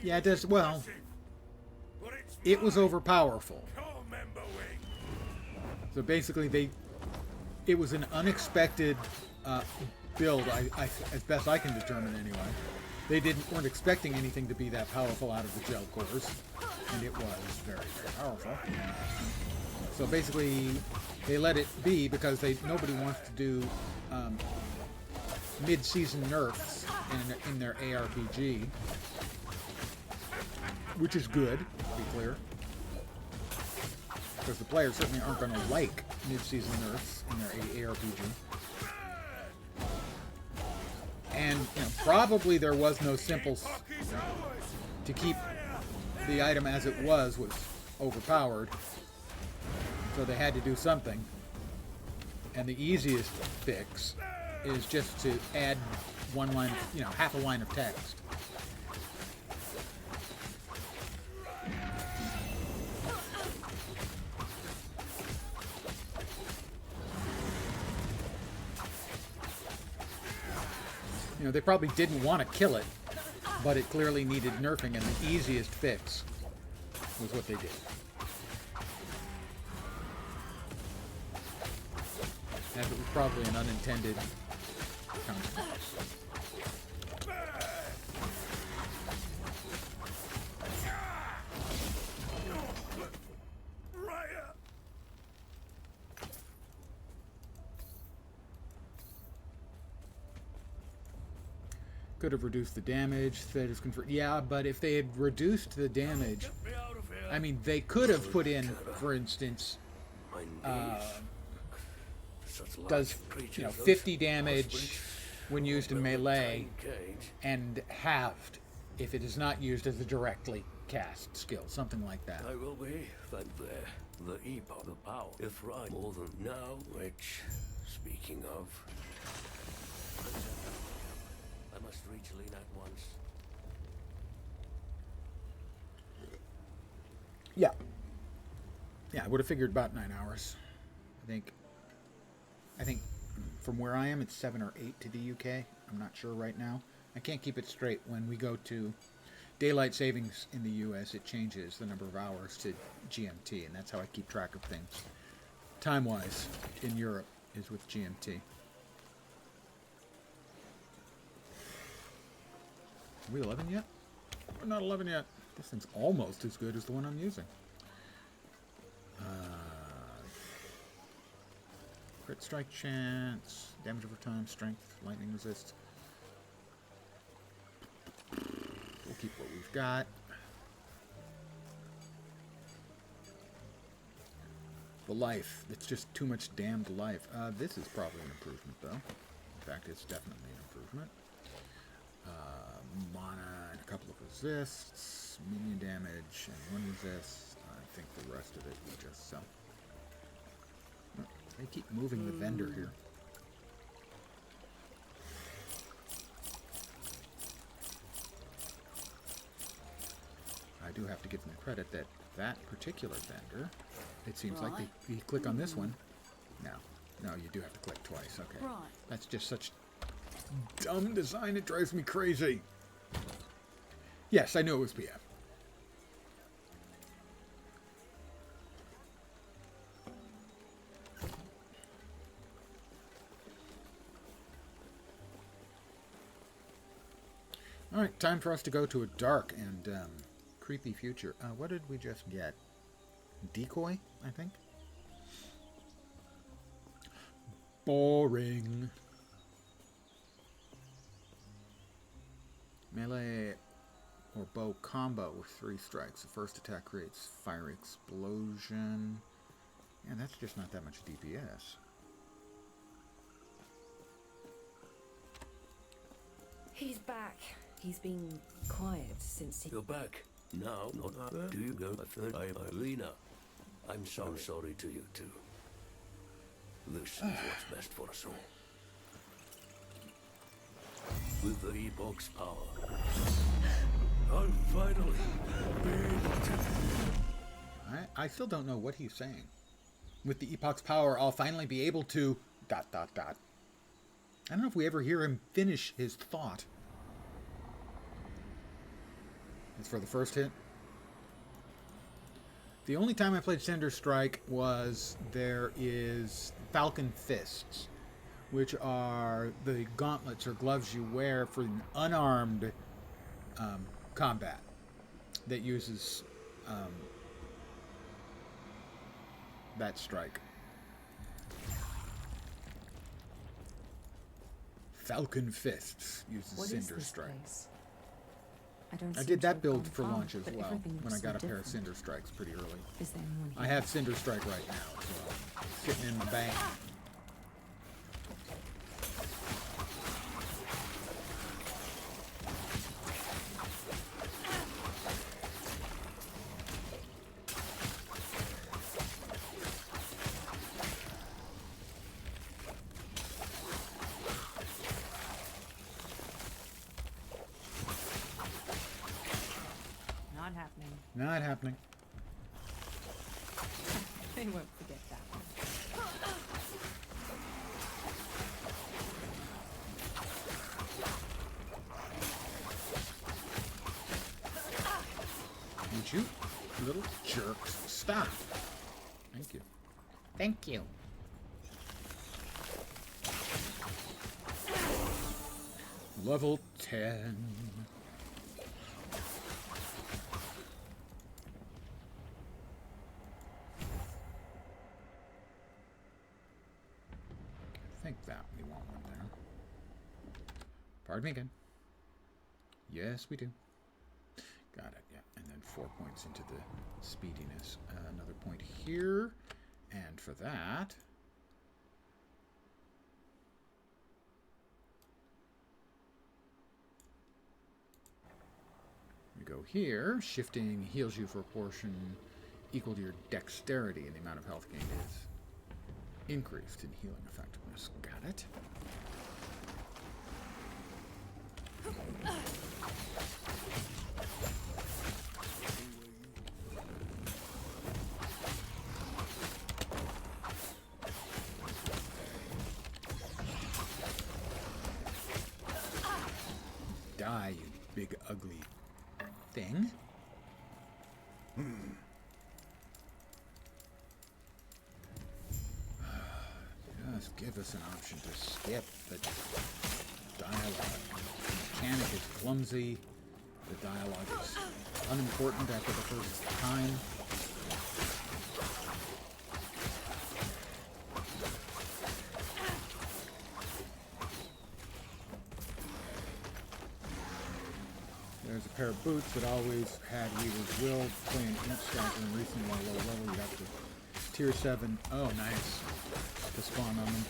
A: Yeah, it does, well, it was overpowerful. So basically it was an unexpected build, as best I can determine anyway. they weren't expecting anything to be that powerful out of the Jelkhors, and it was very, very powerful. So basically, they let it be because nobody wants to do mid-season nerfs in their ARPG, which is good, to be clear, because the players certainly aren't going to like mid-season nerfs in their ARPG. And probably there was no simple to keep the item as it was overpowered, so they had to do something. And the easiest fix is just to add one line, half a line of text. They probably didn't want to kill it, but it clearly needed nerfing, and the easiest fix was what they did. As it was probably an unintended consequence. Could have reduced the damage. Yeah, but if they had reduced the damage, I mean, they could have put in, for instance, does 50 damage when used in melee, and halved if it is not used as a directly cast skill, something like that.
F: I will be fed there. The Epoch, the power, if right, more than now, which, speaking of, I must reach Lena at once.
A: Yeah. Yeah, I would have figured about 9 hours. I think from where I am, it's 7 or 8 to the UK. I'm not sure right now. I can't keep it straight. When we go to daylight savings in the US, it changes the number of hours to GMT, and that's how I keep track of things. Time-wise, in Europe, is with GMT. Are we 11 yet? We're not 11 yet. This thing's almost as good as the one I'm using. Crit strike chance, damage over time, strength, lightning resist. We'll keep what we've got. The life, it's just too much damned life. This is probably an improvement, though. In fact, it's definitely an improvement. Mana and a couple of resists, minion damage, and one resist. I think the rest of it we just sell. They keep moving the vendor here. I do have to give them credit that that particular vendor, it seems like you click on this one. No, you do have to click twice. Okay.
E: Right.
A: That's just such dumb design, it drives me crazy. Yes, I knew it was PF. Alright, time for us to go to a dark and creepy future. What did we just get? Decoy, I think? Boring. Melee or bow combo with 3 strikes. The first attack creates fiery explosion. And that's just not that much DPS.
D: He's back. He's been quiet since he...
F: You're back. Now, not do you go Lena? I'm so sorry to you too. This is what's best for us all. With the Epoch's power, I'll finally be able to...
A: I still don't know what he's saying. With the Epoch's power, I'll finally be able to... ... I don't know if we ever hear him finish his thought. It's for the first hit. The only time I played Cinder Strike was there is Falcon Fists, which are the gauntlets or gloves you wear for an unarmed combat that uses that strike. Falcon Fists uses
C: What is
A: Cinder
C: this
A: Strike.
C: place? I don't
A: I
C: seem
A: did
C: to
A: that
C: have
A: build
C: gone
A: for
C: far,
A: launch as
C: but
A: well
C: everything
A: when I
C: looks
A: got
C: so
A: a pair of
C: different.
A: Cinder Strikes pretty early.
C: Is there anyone here?
A: I have Cinder Strike right now as well, sitting in the bank.
C: Not happening.
A: Not happening.
C: They won't forget that one.
A: Would you little jerks stop? Thank you. Thank you. Level 10. I think that we want one there. Pardon me again. Yes, we do. Got it, yeah. And then 4 points into the speediness. Another point here. And for that... we go here. Shifting heals you for a portion equal to your dexterity, and the amount of health gained is increased in healing effectiveness. Got it. Die, you big ugly thing. Just give us an option to skip the dialogue. The mechanic is clumsy. The dialogue is unimportant after the first time. There's a pair of boots that always had Weaver's Will. Playing Ink Stacker and recently on a low level, you got to tier 7. Oh, nice. To spawn on them.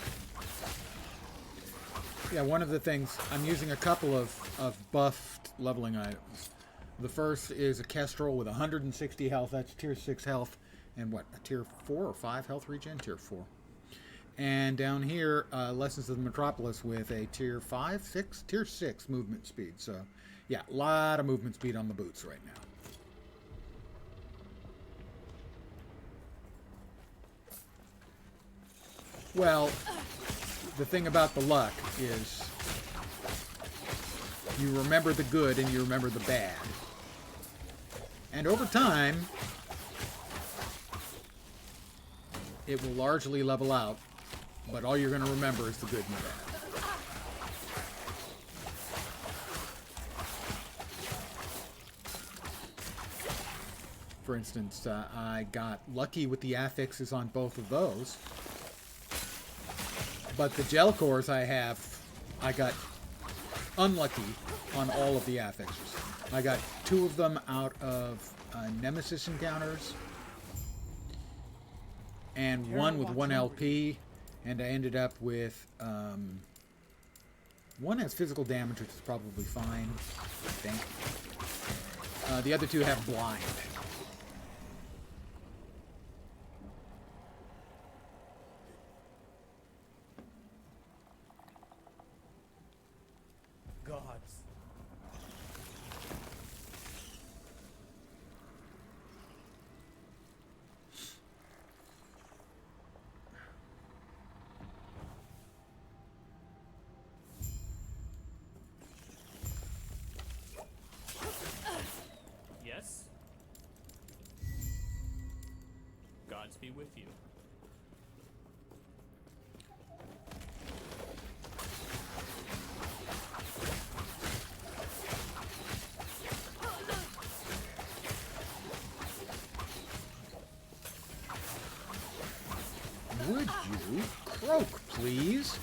A: Yeah, one of the things, I'm using a couple of buffed leveling items. The first is a Kestrel with 160 health. That's tier 6 health. And what, a tier 4 or 5 health regen? Tier 4. And down here, Lessons of the Metropolis with a tier 5, 6? Tier 6 movement speed. So, yeah, a lot of movement speed on the boots right now. Well, the thing about the luck is you remember the good and you remember the bad. And over time, it will largely level out, but all you're going to remember is the good and the bad. For instance, I got lucky with the affixes on both of those. But the Jelkhors I got unlucky on all of the affixes. I got 2 of them out of Nemesis encounters. And 1 with 1 LP. And I ended up with... 1 has physical damage, which is probably fine, I think. The other 2 have blind.
G: Gods.
H: Yes? Gods be with you.
A: broke, please.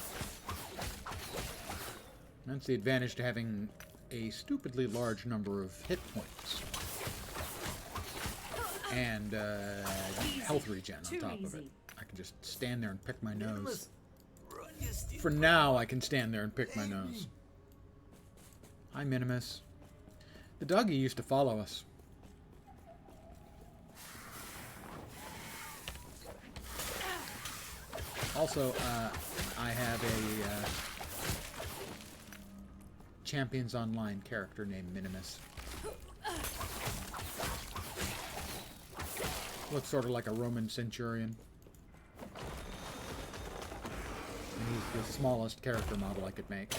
A: That's the advantage to having a stupidly large number of hit points. And health regen on top of it. I can just stand there and pick my nose. For now, I can stand there and pick my nose. Hi, Minimus. The doggy used to follow us. Also, I have a Champions Online character named Minimus. Looks sort of like a Roman centurion. And he's the smallest character model I could make.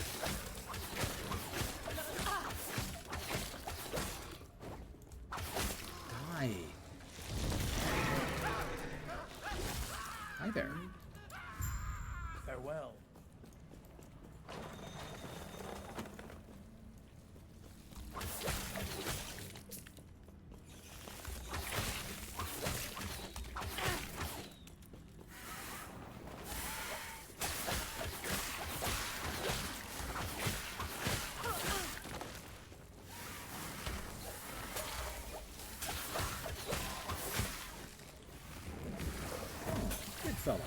A: Die. Hi there.
H: Farewell.
A: Good fella.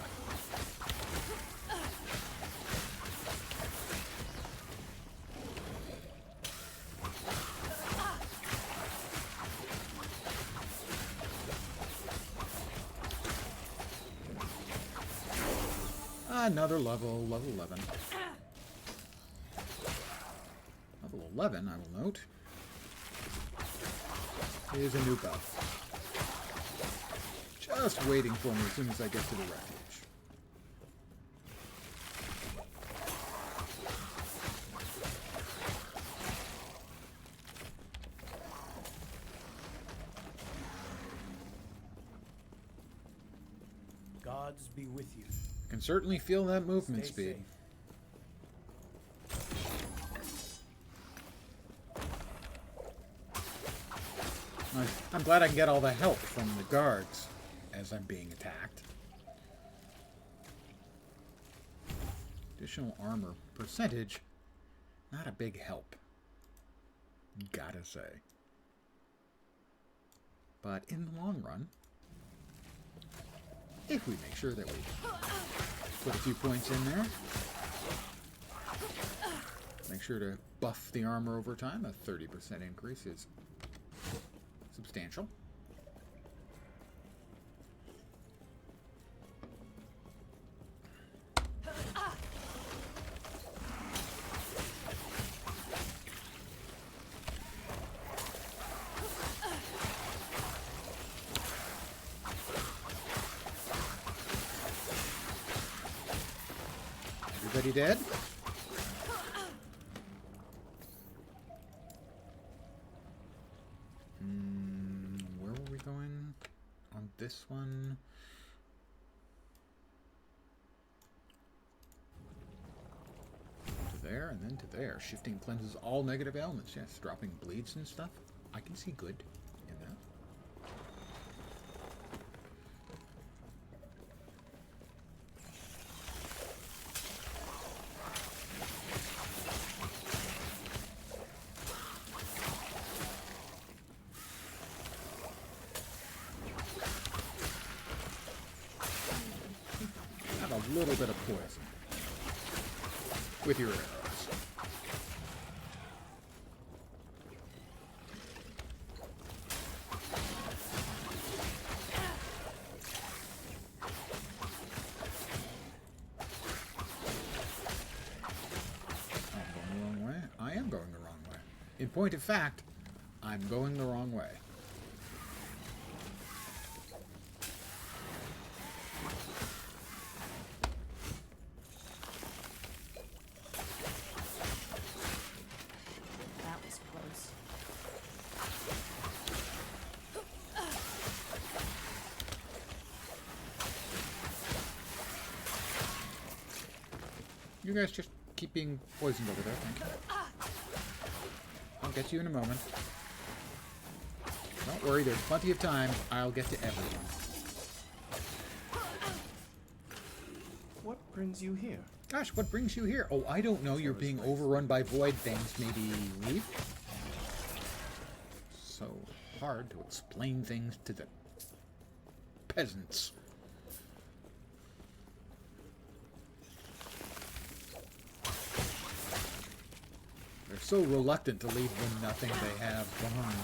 A: Another level, level 11. Level 11, I will note, is a new buff. Just waiting for me as soon as I get to the refuge.
H: Gods be with you.
A: I can certainly feel that movement
H: Stay
A: speed. I'm glad I can get all the help from the guards as I'm being attacked. Additional armor percentage, not a big help, gotta say. But in the long run, if we make sure that we put a few points in there, make sure to buff the armor over time, a 30% increase is substantial. Everybody dead? Where were we going on this one? To there and then to there. Shifting cleanses all negative elements. Yes, dropping bleeds and stuff. I can see good in that. Have a little bit of poison with your arrows. I'm going the wrong way. I am going the wrong way. In point of fact, I'm going the wrong way.
C: That was close.
A: You guys just keep being poisoned over there, thank you. I'll get you in a moment. Don't worry, there's plenty of time. I'll get to everyone.
H: What brings you here?
A: Gosh, what brings you here? Oh, I don't know. You're being overrun by void things. Maybe leave? So hard to explain things to the peasants. They're so reluctant to leave the nothing they have behind.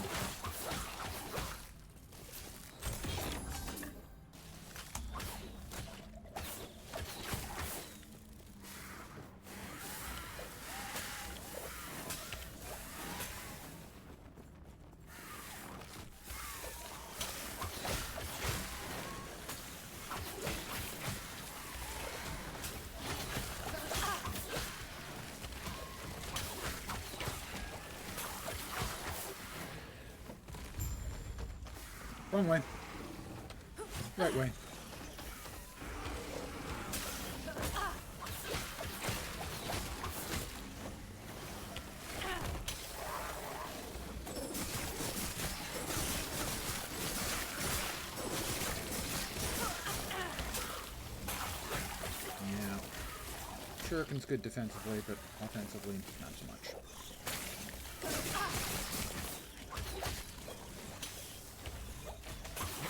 A: Wrong way. Right way. Yeah. Shuriken's good defensively, but offensively, not so much.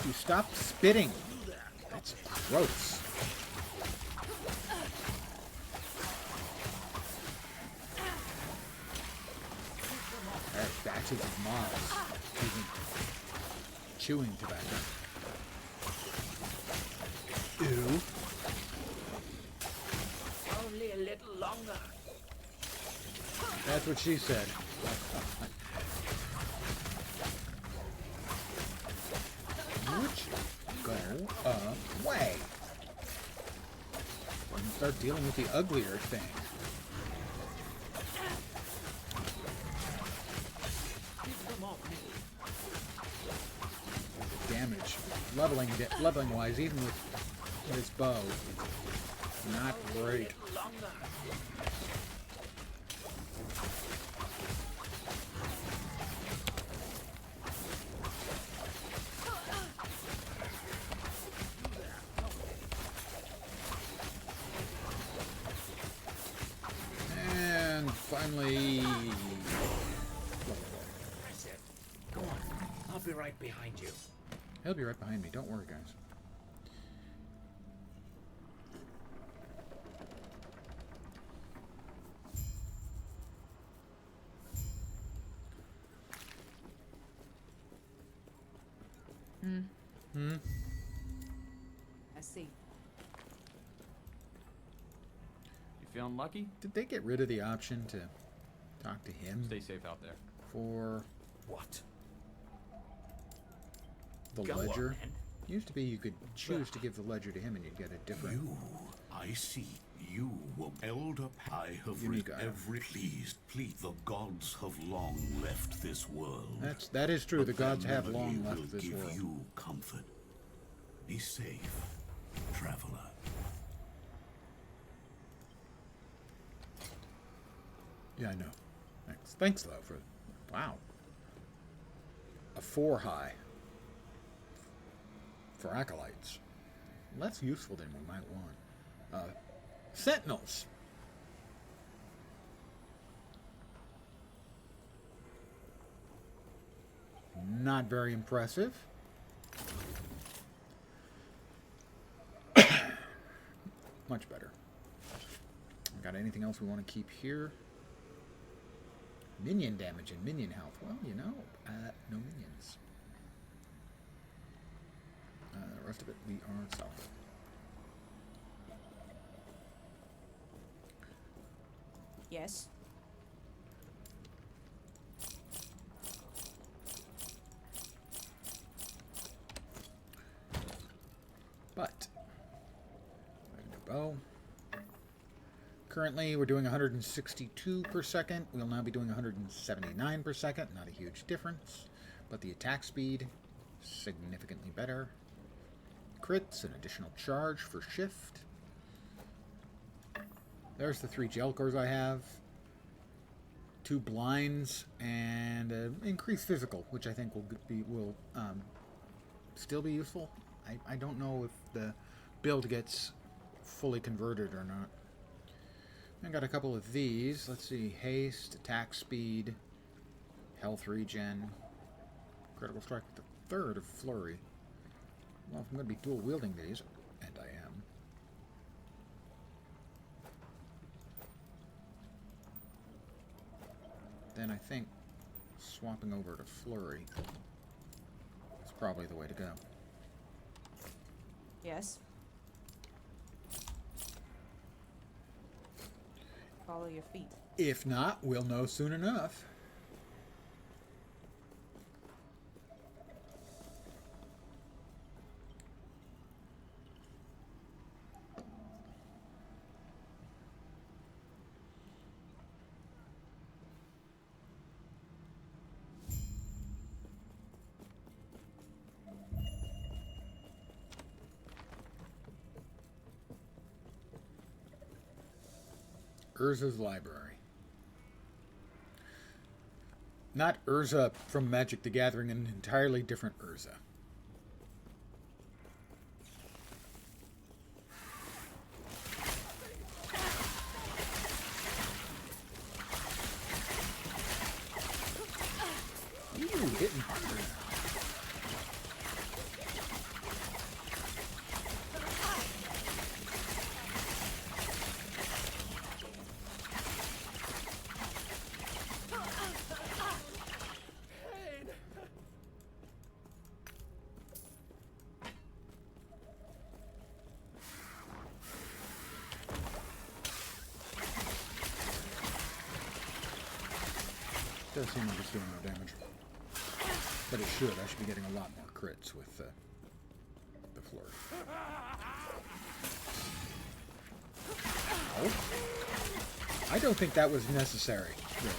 A: You stop spitting. That's gross. There's batches of moths chewing tobacco. Ew.
F: Only a little longer.
A: That's what she said. Would you go away? And start dealing with the uglier thing. Damage, leveling wise, even with his bow, not great. And finally,
G: That's it. Go on. I'll be right behind you.
A: he'll be right behind me. Don't worry, guys.
C: I see.
H: You feeling lucky?
A: Did they get rid of the option to talk to him
H: Stay safe out there.
A: for
G: What?
A: the
G: Go on,
A: ledger?
G: then.
A: Used to be you could choose to give the ledger to him and you'd get a different.
I: You, I see. You were elder. I have
A: Unique
I: read
A: item.
I: every. Please. The gods have long left this world.
A: That is true.
I: But
A: The gods
I: their
A: have
I: memory
A: long
I: will
A: left this
I: give
A: world.
I: you comfort. Be safe, traveler.
A: Yeah, I know. Thanks though for wow. A 4 high for acolytes. Less useful than we might want. Sentinels. Not very impressive. Much better. Got anything else we want to keep here? Minion damage and minion health. Well, you know, no minions. The rest of it we are south.
C: Yes.
A: But bow. Currently, we're doing 162 per second. We'll now be doing 179 per second. Not a huge difference, but the attack speed significantly better. Crits, an additional charge for shift. There's the 3 Jelkhors I have. 2 blinds and increased physical, which I think will still be useful. I don't know if the build gets fully converted or not. I got a couple of these. Let's see. Haste, attack speed, health regen, critical strike with a third of flurry. Well, if I'm going to be dual wielding these, and I am. Then I think swapping over to flurry is probably the way to go.
J: Yes. Follow your feet.
A: If not, we'll know soon enough. Urza's Library. Not Urza from Magic the Gathering, an entirely different Urza. Ooh, hitting harder. Does seem like it's doing no damage. But it should. I should be getting a lot more crits with the flurry. Oh. I don't think that was necessary, really.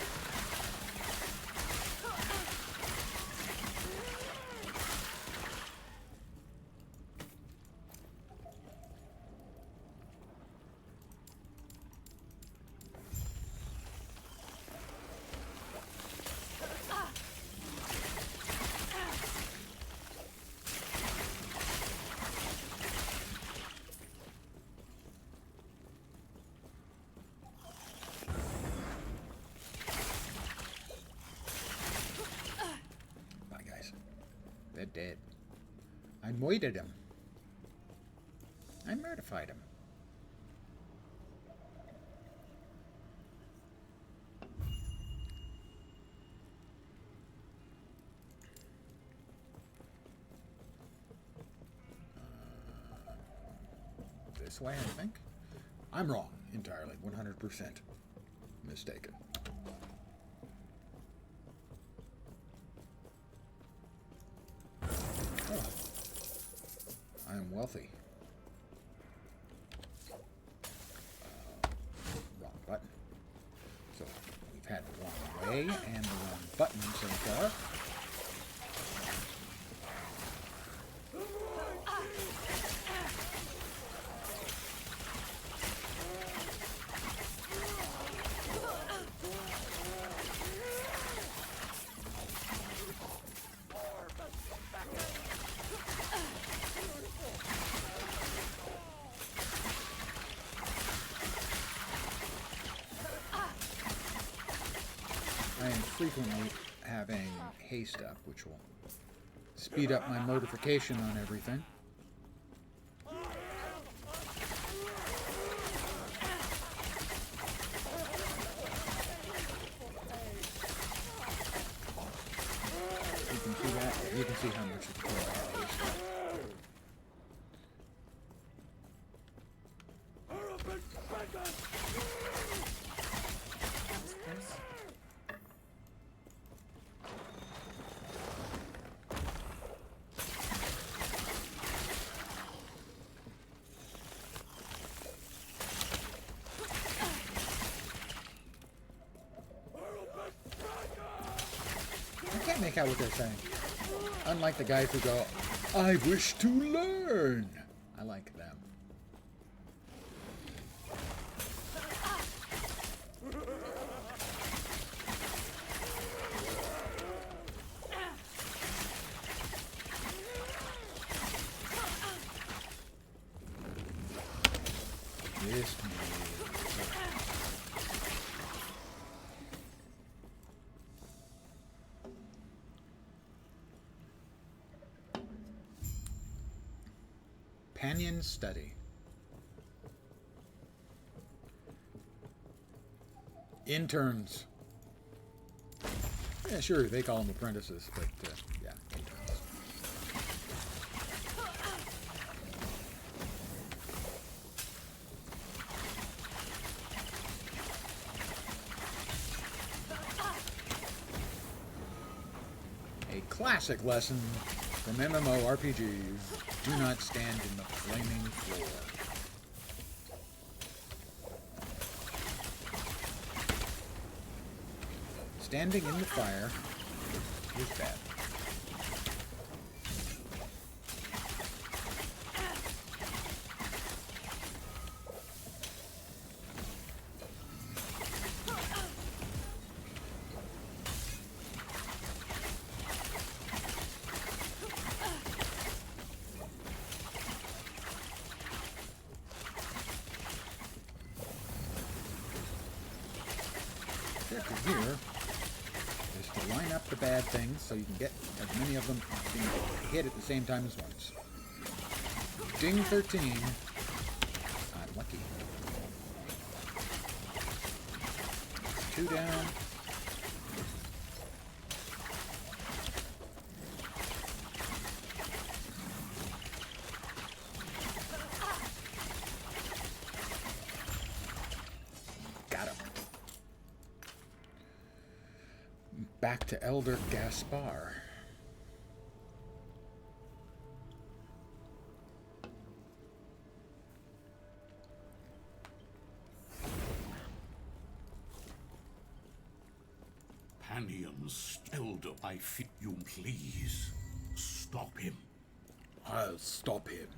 A: They're dead. I murdered him. I murdified him. This way, I think. I'm wrong entirely. 100% mistaken. I am wealthy. Wrong button. So we've had the wrong way and the wrong button so far. I am frequently having haste up, which will speed up my modification on everything. You can see that. You can see how much it's going to have haste up. I can't make out what they're saying. Unlike the guys who go, I wish to learn. I like them. Companion study. Interns. Yeah, sure, they call them apprentices, but yeah, interns. A classic lesson from MMORPGs. Do not stand in the flaming floor. Standing in the fire is bad. Objective here is to line up the bad things so you can get as many of them being hit at the same time as once. Ding 13. I'm lucky. 2 down. Got him. Back to Elder Gaspar.
I: Panions, Elder, I fit you, please. Stop him.
A: I'll stop him.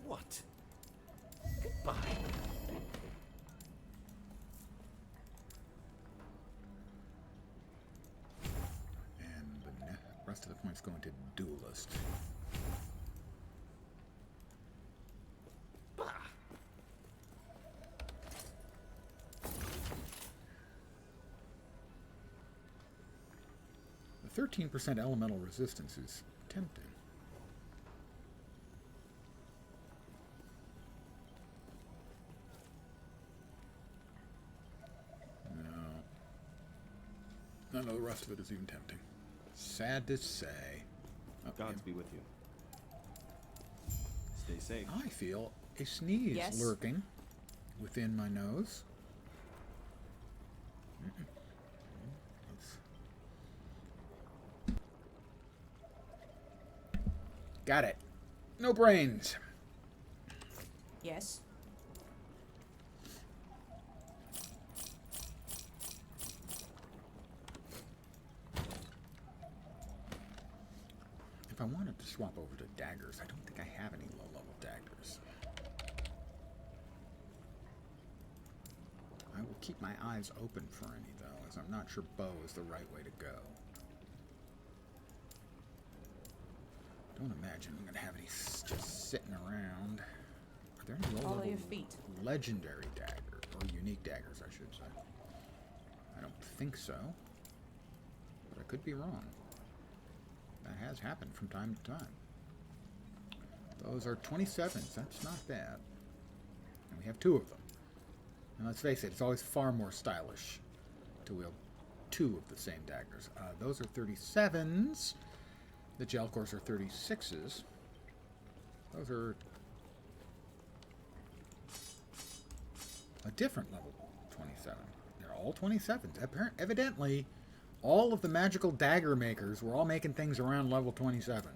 B: What? Goodbye.
A: And the rest of the points going to Duelist.
B: Bah.
A: The 13% elemental resistance is tempting. No. None of the rest of it is even tempting. Sad to say. Oh,
H: Gods be with you. Stay safe.
A: I feel a sneeze
D: Yes?
A: lurking within my nose. Got it. No brains.
D: Yes.
A: If I wanted to swap over to daggers, I don't think I have any low-level daggers. I will keep my eyes open for any, though, as I'm not sure bow is the right way to go. Don't imagine I'm going to have any just sitting around. Are there any
D: Follow
A: low-level
D: your feet.
A: legendary daggers, or unique daggers, I should say? I don't think so, but I could be wrong. That has happened from time to time. Those are 27s. That's not bad. And we have 2 of them. And let's face it, it's always far more stylish to wield 2 of the same daggers. Those are 37s. The Jelkhors are 36s. Those are a different level 27. They're all 27s. Evidently, all of the magical dagger makers were all making things around level 27.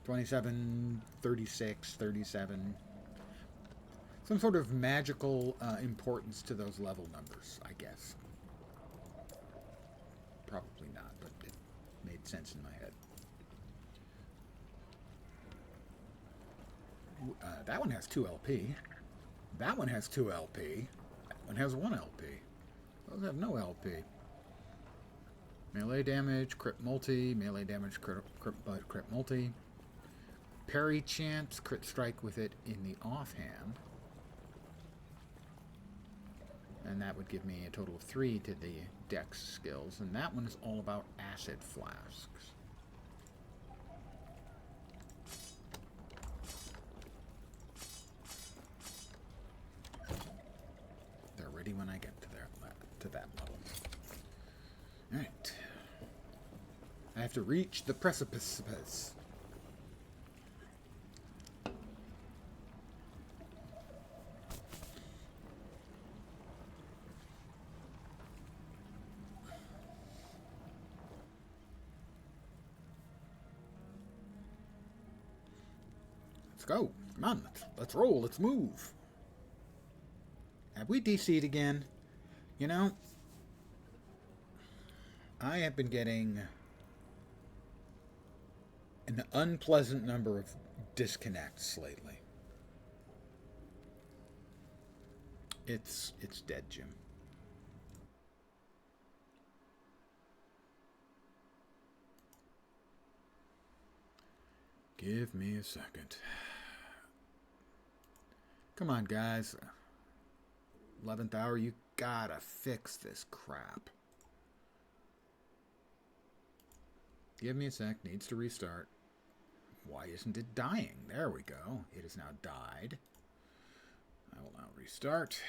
A: 27, 36, 37. Some sort of magical importance to those level numbers, I guess. Probably not, but it made sense in my head. That one has 2 LP. That one has 2 LP. That one has 1 LP. Those have no LP. Melee damage, crit multi, melee damage, crit multi. Parry chance, crit strike with it in the offhand. And that would give me a total of 3 to the dex skills. And that one is all about acid flasks. ready when I get to that level. Alright. I have to reach the precipice. Let's go. Come on, let's roll, let's move. Have we DC'd again? You know, I have been getting an unpleasant number of disconnects lately. It's dead, Jim. Give me a second. Come on, guys. 11th hour, you gotta fix this crap. Give me a sec. Needs to restart. Why isn't it dying? There we go. It has now died. I will now restart.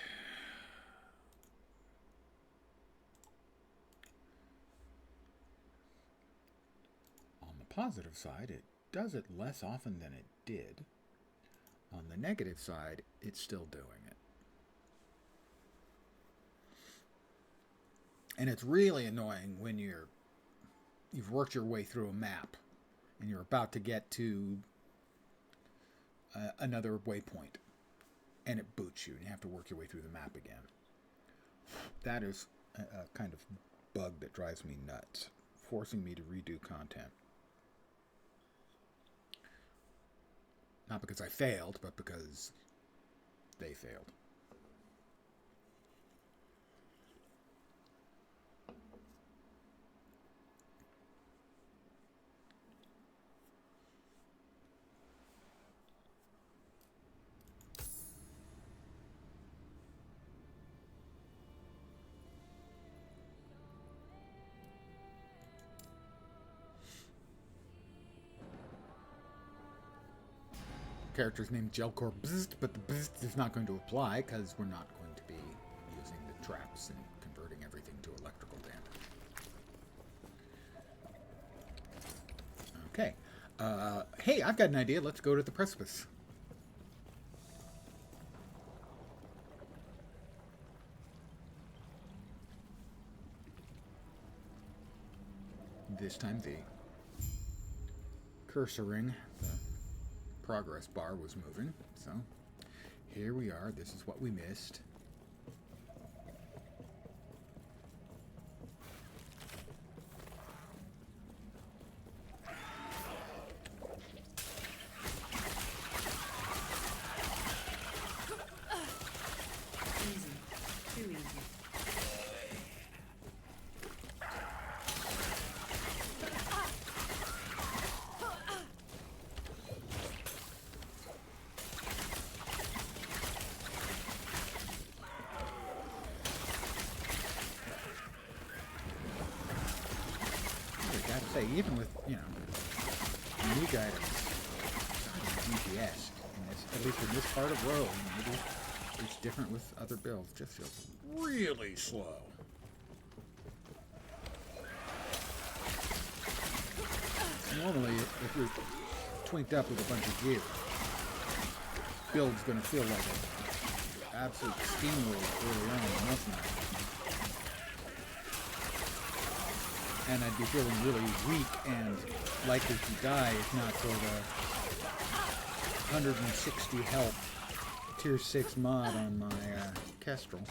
A: On the positive side, it does it less often than it did. On the negative side, it's still doing it. And it's really annoying when you've worked your way through a map and you're about to get to another waypoint and it boots you and you have to work your way through the map again. That is a kind of bug that drives me nuts, forcing me to redo content. Not because I failed, but because they failed. Character's named Jelkhor, but the BZZZT is not going to apply because we're not going to be using the traps and converting everything to electrical damage. Okay. Hey, I've got an idea. Let's go to the precipice. This time the cursoring, the progress bar was moving, so here we are. This is what we missed.
C: Easy. Too easy.
A: I gotta say, even with, unique items, GPS, at least in this part of Rome, maybe it's different with other builds, just feels really slow. Normally, if you're twinked up with a bunch of gear, build's gonna feel like an absolute steamroll early on, and that's not. And I'd be feeling really weak and likely to die if not for the 160 health tier 6 mod on my Kestrel.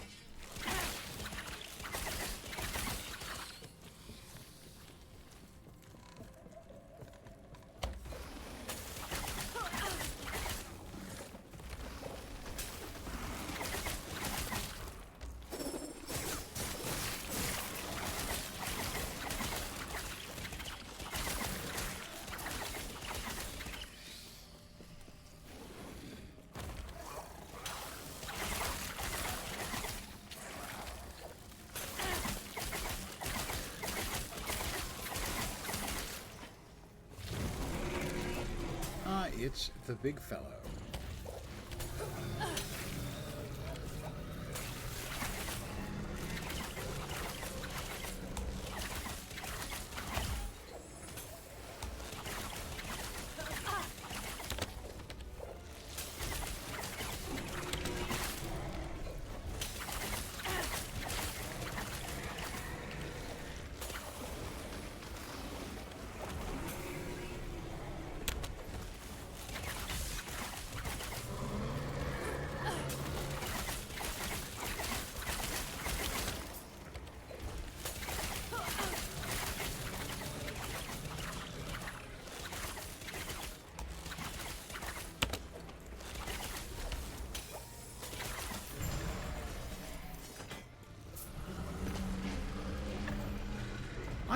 A: It's the big fellow.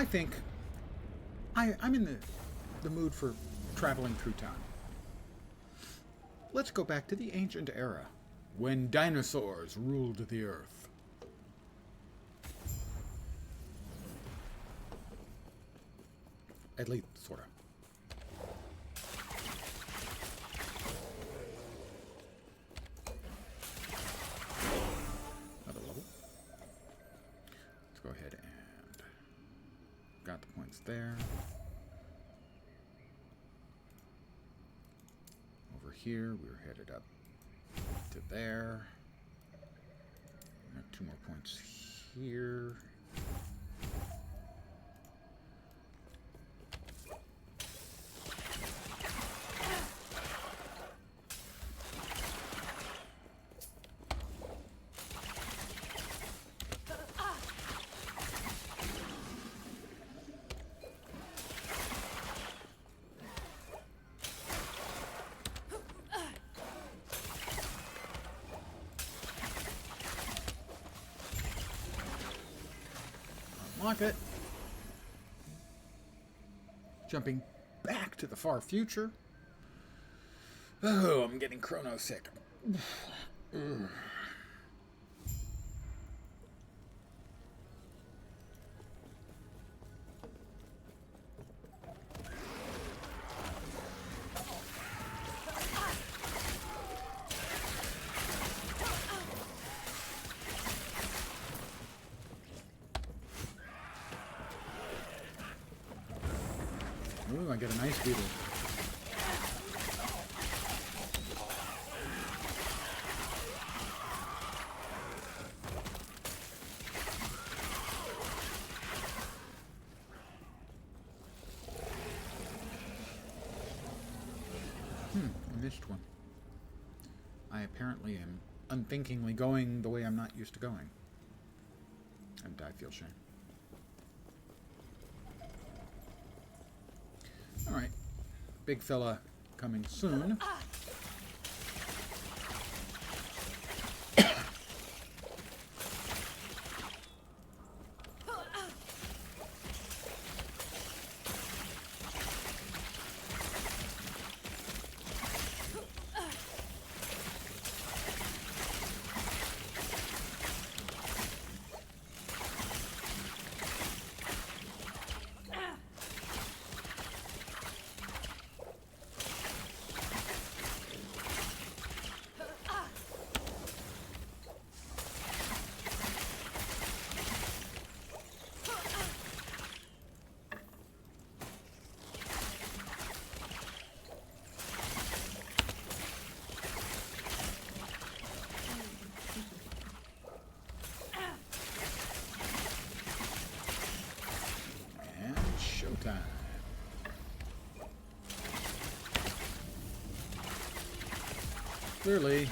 A: I think I'm in the mood for traveling through time. Let's go back to the ancient era, when dinosaurs ruled the earth. At least, sort of. Another level. Let's go ahead and got the points there. Over here, we were headed up to there. Got 2 more points here. Unlock it. Jumping back to the far future. Oh, I'm getting chrono sick. Ooh, I get a nice beetle. I missed one. I apparently am unthinkingly going the way I'm not used to going. And I feel shame. Alright. Big fella coming soon. Clearly,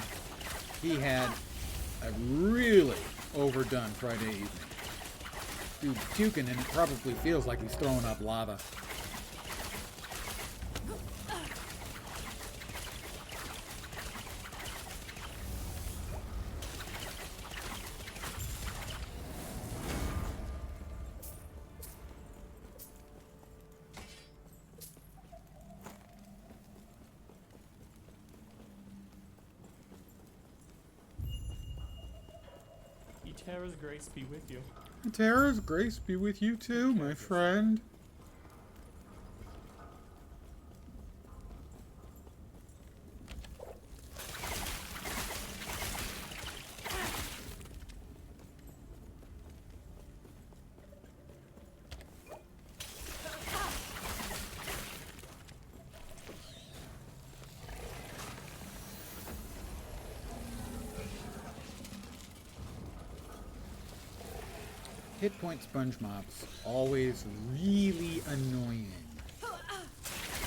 A: he had a really overdone Friday evening. Dude, puking, and it probably feels like he's throwing up lava.
J: Terra's grace be with you.
A: Terra's grace be with you too, my friend. Hit point sponge mobs, always really annoying.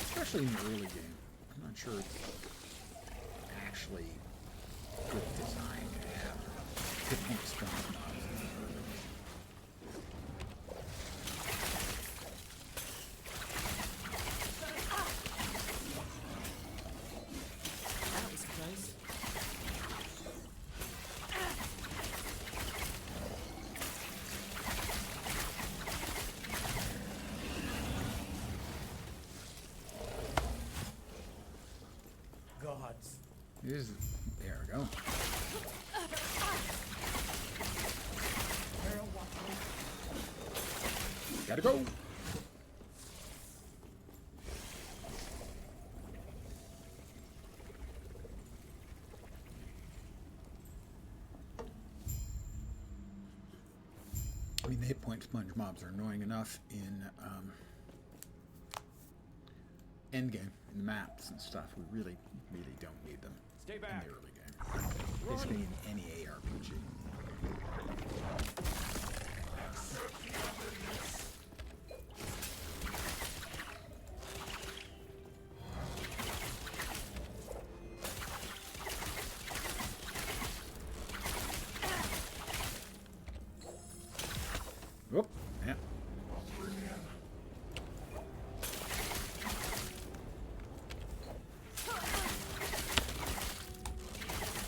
A: Especially in the early game. I'm not sure it's actually good design to have hit point sponge mobs in the early game.
J: That was close.
A: Here's, there we go. Gotta go. I mean, the hit point sponge mobs are annoying enough in endgame, in the maps and stuff. We really, really don't need them in the early game. Basically in any ARPG. Whoop, yeah.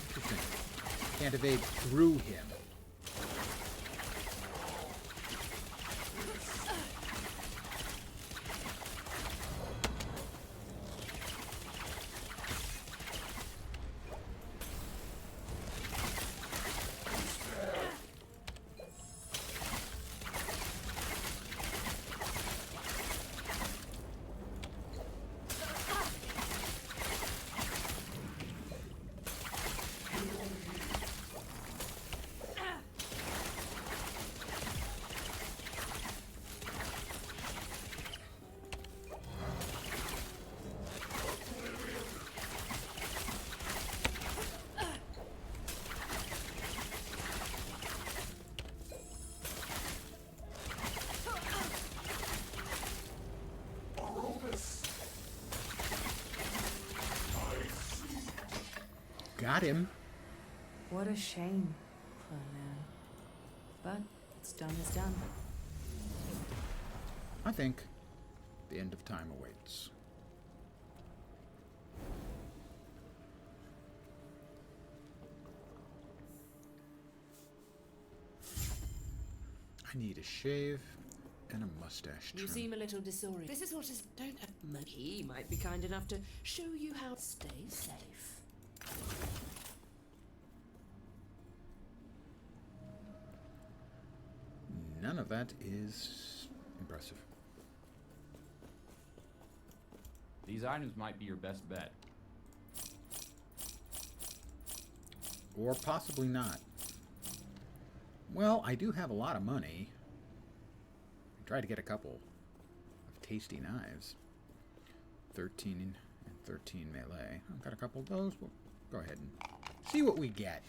A: Interesting. Can't evade through him. Got him.
C: What a shame, poor man. But what's done is done.
A: I think the end of time awaits. I need a shave and a mustache trim.
D: You seem a little disoriented. This is what is. Don't. He might be kind enough to show you how to stay safe.
A: None of that is impressive.
H: These items might be your best bet.
A: Or possibly not. Well, I do have a lot of money. I tried to get a couple of tasty knives. 13 and 13 melee. I've got a couple of those. We'll go ahead and see what we get.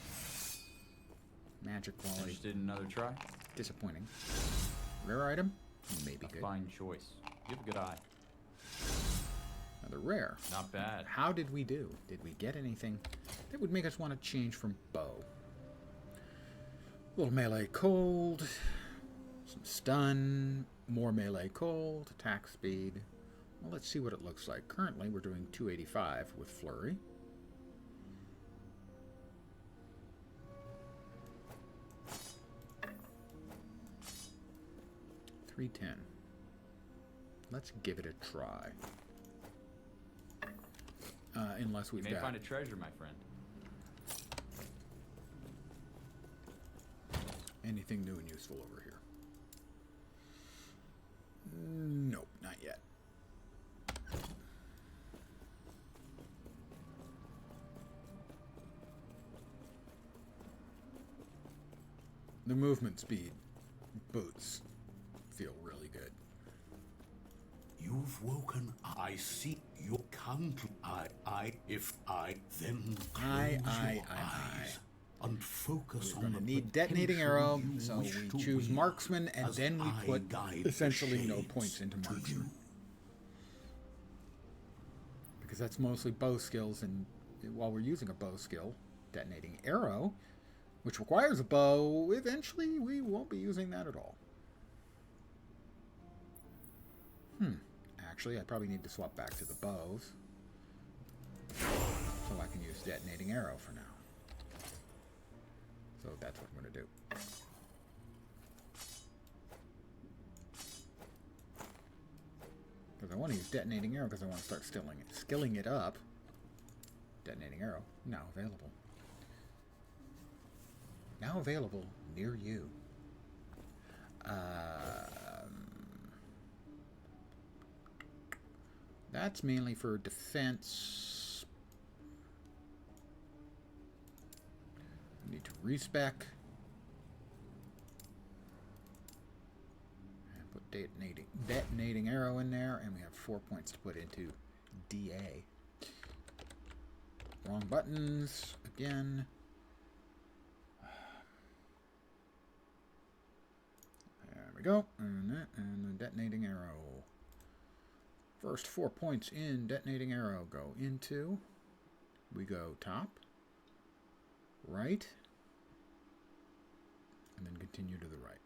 A: Magic quality.
H: Interested in another try?
A: Disappointing. Rare item? Maybe good.
H: Fine choice. You have a good eye.
A: Another rare.
H: Not bad.
A: How did we do? Did we get anything that would make us want to change from bow? A little melee cold. Some stun. More melee cold. Attack speed. Well, let's see what it looks like. Currently, we're doing 285 with flurry. $310. Let's give it a try. Unless we've
H: You may
A: got...
H: find a treasure, my friend.
A: anything new and useful over here. Nope, not yet. The movement speed boots feel really good.
I: You've woken. I see your country. If I, then close your eyes and focus
A: We're
I: on
A: going
I: the
A: to need detonating
I: potential
A: arrow,
I: you
A: so
I: wish
A: we
I: to
A: choose
I: wield
A: marksman, and
I: as
A: then we
I: I
A: put
I: guide the
A: essentially no
I: shades
A: points into
I: to
A: marksman.
I: you.
A: Because that's mostly bow skills, and while we're using a bow skill, detonating arrow, which requires a bow, eventually we won't be using that at all. Actually, I probably need to swap back to the bows, so I can use detonating arrow for now. So that's what I'm going to do. Because I want to use detonating arrow because I want to start skilling it up. Detonating detonating arrow. Now available. Now available near you. That's mainly for defense. We need to respec. And put detonating arrow in there, and we have 4 points to put into DA. Wrong buttons again. There we go. And the detonating arrow. First 4 points in detonating arrow go into. We go top, right, and then continue to the right.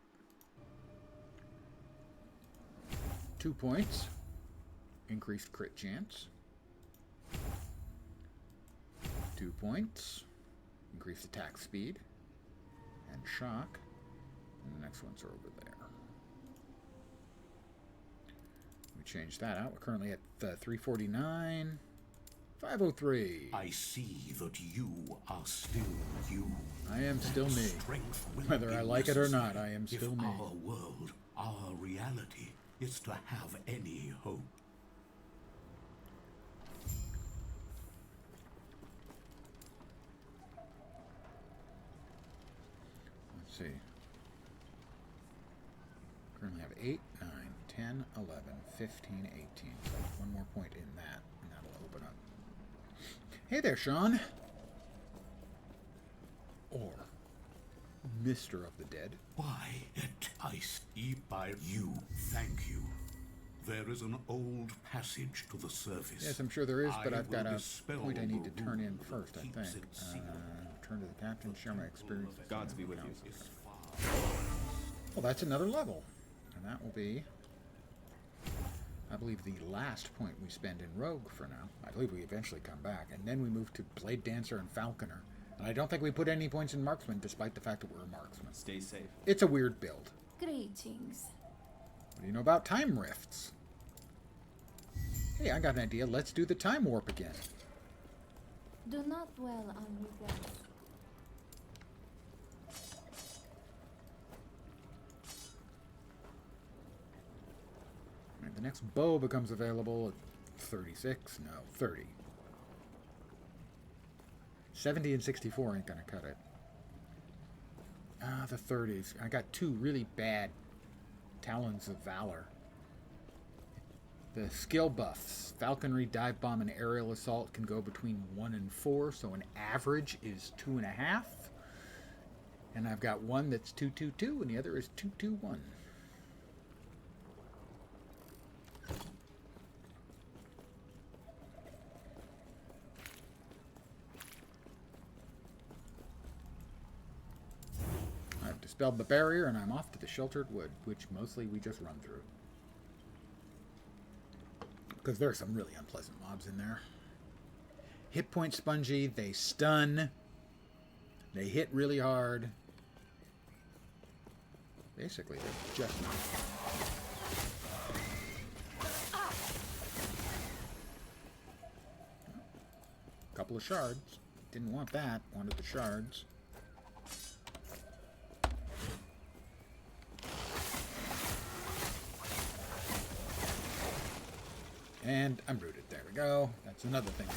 A: 2 points. Increased crit chance. 2 points. Increased attack speed. And shock. And the next ones are over there. We changed that out. We're currently at 349. 503.
I: I see that you are still you.
A: I am still me.
I: Strength will
A: Whether
I: be
A: I like it or not,
I: necessary
A: I am still
I: if
A: me.
I: Our world, our reality, is to have any hope.
A: Let's see. Currently have 8, 9, 10, 11, 15, 18. So one more point in that, and that'll open up. Hey there, Sean. Or Mr. of the Dead.
I: Why, I see by you. Thank you. There is an old passage to the surface.
A: Yes, I'm sure there is, but I've got a
I: dispel
A: point I need to
I: the
A: turn in
I: rule
A: first,
I: that
A: I
I: keeps
A: think.
I: it sealed.
A: Turn to the captain, share my experience.
H: Gods be with you.
A: Well, that's another level. And that will be, I believe, the last point we spend in Rogue for now. I believe we eventually come back. And then we move to Blade Dancer and Falconer. And I don't think we put any points in Marksman, despite the fact that we're a Marksman.
H: Stay safe.
A: It's a weird build.
E: Greetings.
A: What do you know about time rifts? Hey, I got an idea. Let's do the time warp again.
E: Do not dwell on regrets.
A: Right, the next bow becomes available at 36. No, 30. 70 and 64 ain't gonna cut it. Ah, the 30s. I got two really bad Talons of Valor. The skill buffs, Falconry, Dive Bomb, and Aerial Assault can go between 1 and 4, so an average is 2.5. And I've got one that's 222, and the other is 221. I've dispelled the barrier, and I'm off to the Sheltered Wood, which mostly we just run through. Because there are some really unpleasant mobs in there. Hit point spongy, they stun. They hit really hard. Basically, they're just not. Couple of shards. Didn't want that. Wanted the shards. And I'm rooted. There we go. That's another thing.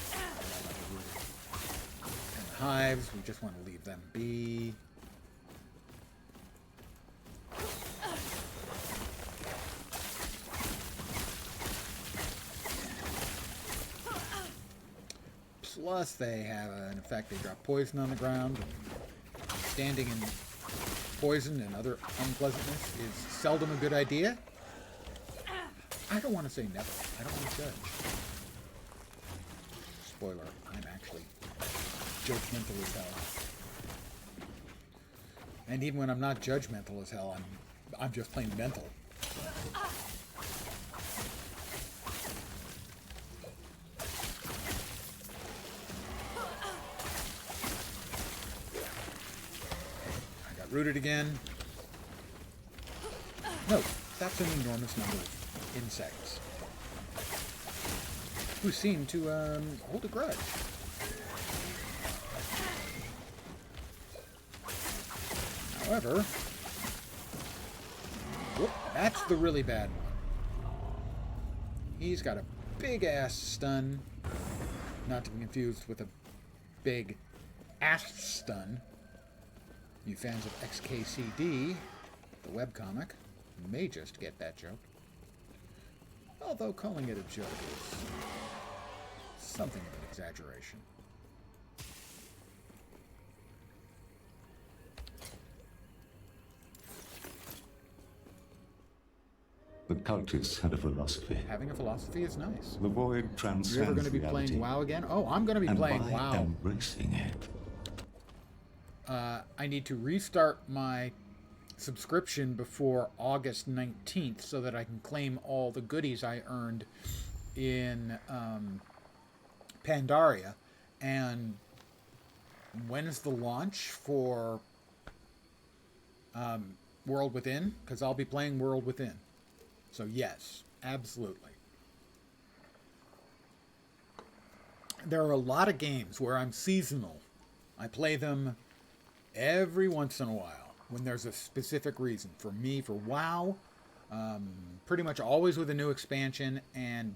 A: And the hives, we just want to leave them be. Plus, they have an effect. They drop poison on the ground. Standing in poison and other unpleasantness is seldom a good idea. I don't want to say never. I don't want to judge. Spoiler, I'm actually judgmental as hell. And even when I'm not judgmental as hell, I'm just plain mental. I got rooted again. No, that's an enormous number of insects who seem to hold a grudge. However, whoop, that's the really bad one. He's got a big-ass stun. Not to be confused with a big ass stun. You fans of XKCD, the webcomic, may just get that joke. Although calling it a joke is something of an exaggeration.
I: The cultists had a philosophy.
A: Having a philosophy is nice.
I: The void transcends
A: You're ever going to be
I: reality.
A: playing WoW again? Oh, I'm going to be
I: And
A: playing
I: by
A: WoW.
I: embracing it,
A: I need to restart my subscription before August 19th so that I can claim all the goodies I earned in Pandaria. And when is the launch for World Within? Because I'll be playing World Within. So yes, absolutely. There are a lot of games where I'm seasonal. I play them every once in a while when there's a specific reason. For me, for WoW, pretty much always with a new expansion, and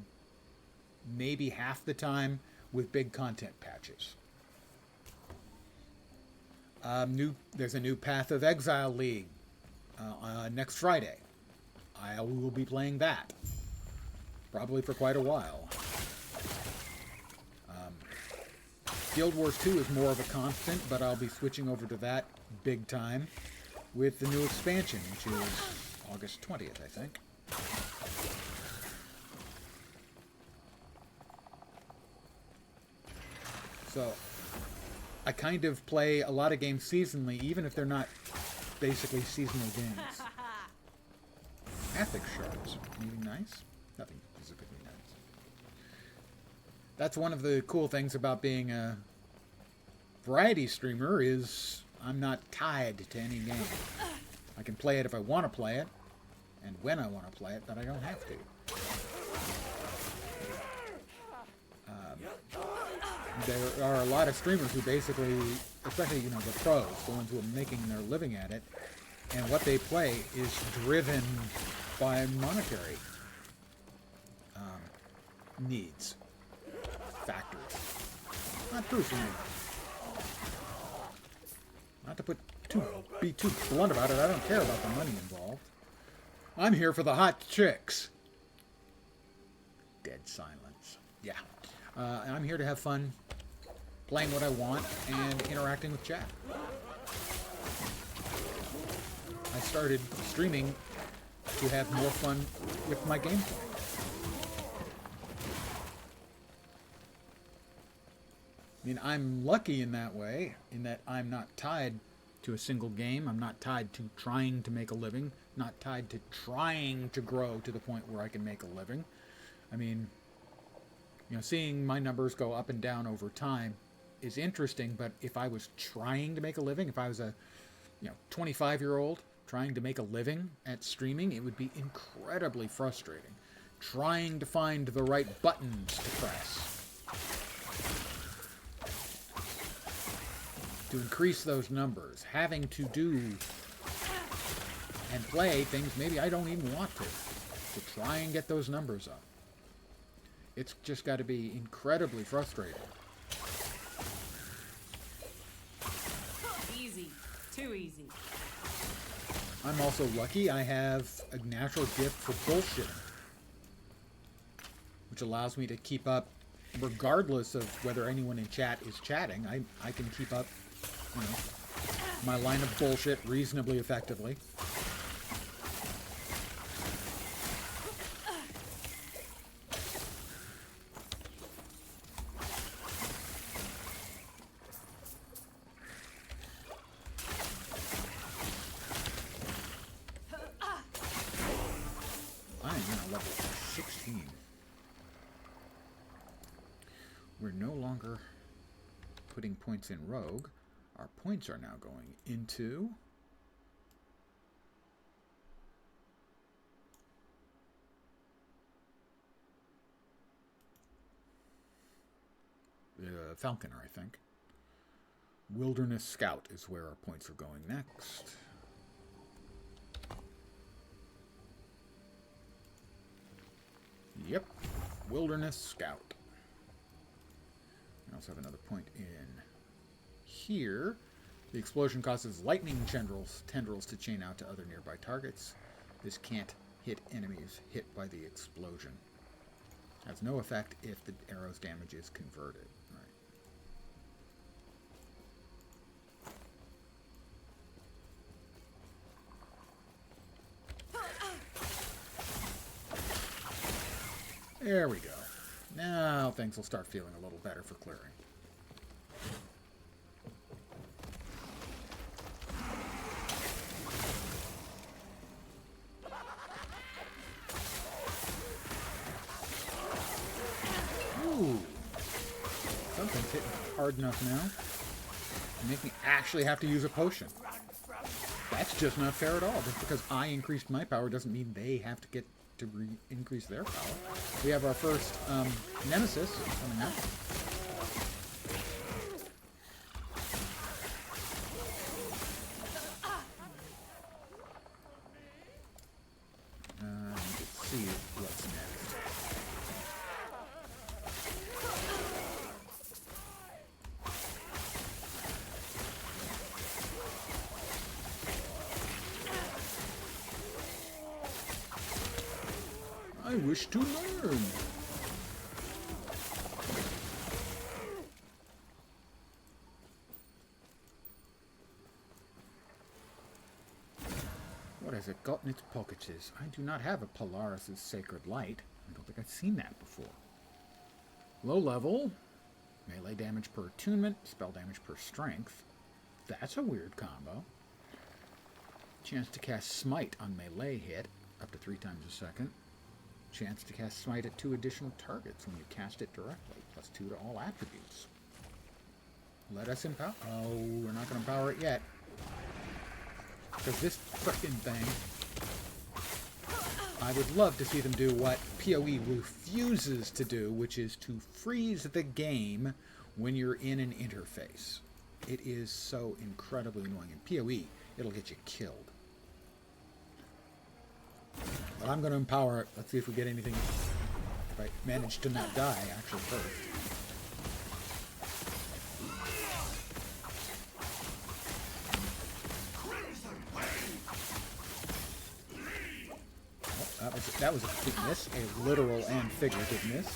A: maybe half the time with big content patches. There's a new Path of Exile League next Friday. I will be playing that, probably for quite a while. Guild Wars 2 is more of a constant, but I'll be switching over to that big time with the new expansion, which is August 20th, I think. So, I kind of play a lot of games seasonally, even if they're not basically seasonal games. Ethic shards. Anything nice? Nothing specifically nice. That's one of the cool things about being a variety streamer is I'm not tied to any game. I can play it if I want to play it, and when I want to play it, but I don't have to. There are a lot of streamers who basically, especially, the pros, the ones who are making their living at it, and what they play is driven by monetary needs, factors. Not true for me. Not to be too blunt about it, I don't care about the money involved. I'm here for the hot chicks. Dead silence. Yeah. I'm here to have fun, playing what I want, and interacting with chat. I started streaming to have more fun with my gameplay. I mean, I'm lucky in that way, in that I'm not tied to a single game. I'm not tied to trying to make a living, not tied to trying to grow to the point where I can make a living. I mean, seeing my numbers go up and down over time is interesting, but if I was trying to make a living, if I was a 25-year-old trying to make a living at streaming, it would be incredibly frustrating. Trying to find the right buttons to press to increase those numbers, having to do and play things maybe I don't even want to try and get those numbers up. It's just got to be incredibly frustrating.
C: Easy. Too easy.
A: I'm also lucky I have a natural gift for bullshitting, which allows me to keep up regardless of whether anyone in chat is chatting. I can keep up, my line of bullshit reasonably effectively. We're no longer putting points in Rogue. Our points are now going into Falconer, I think. Wilderness Scout is where our points are going next. Wilderness Scout. We also have another point in here. The explosion causes lightning tendrils to chain out to other nearby targets. This can't hit enemies hit by the explosion. Has no effect if the arrow's damage is converted. There we go. Now things will start feeling a little better for clearing. Ooh. Something's hitting hard enough now to make me actually have to use a potion. That's just not fair at all. Just because I increased my power doesn't mean they have to get to increase their power. We have our first nemesis coming up. Let's see what's next. I wish to learn. What has it got in its pockets? I do not have a Polaris' Sacred Light. I don't think I've seen that before. Low level. Melee damage per attunement. Spell damage per strength. That's a weird combo. Chance to cast Smite on melee hit. Up to 3 times a second. Chance to cast Smite at 2 additional targets when you cast it directly. +2 to all attributes. Let us empower. Oh, we're not going to empower it yet. Because this frickin' thing, I would love to see them do what PoE refuses to do, which is to freeze the game when you're in an interface. It is so incredibly annoying. In PoE, it'll get you killed. But I'm going to empower it. Let's see if we get anything. If I manage to not die, actually, first. That was a complete miss, a literal and figurative miss.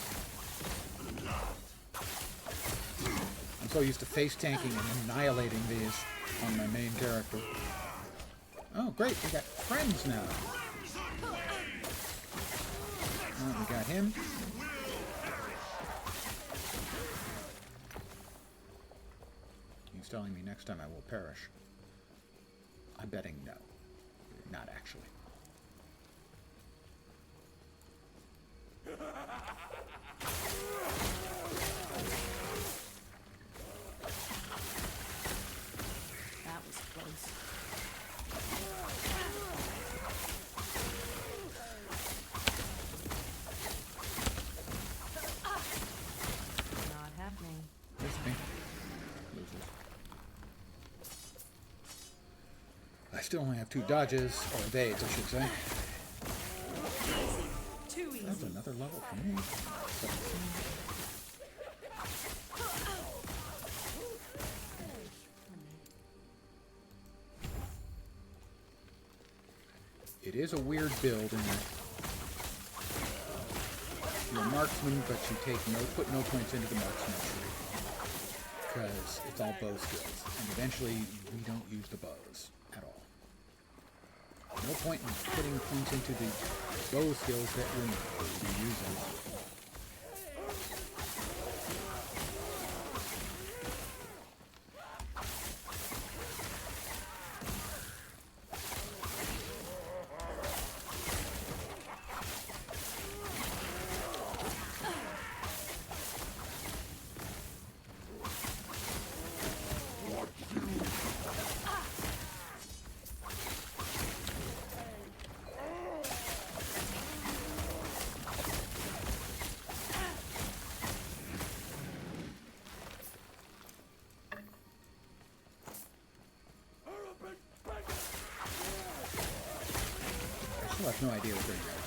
A: I'm so used to face tanking and annihilating these on my main character. Oh, great, we got friends now. Oh, we got him. He's telling me next time I will perish. I'm betting no. Not actually.
C: That was close. Not happening.
A: It's me. Losers. I still only have 2 dodges, or evades, I should say.
C: Too easy.
A: That's another level for me. 17. It is a weird build in that you're a marksman, but you put no points into the marksman tree because it's all bow skills, and eventually we don't use the bows at all. No point in putting points into the bow skills that we're not supposed to be using. I still have no idea what they're doing.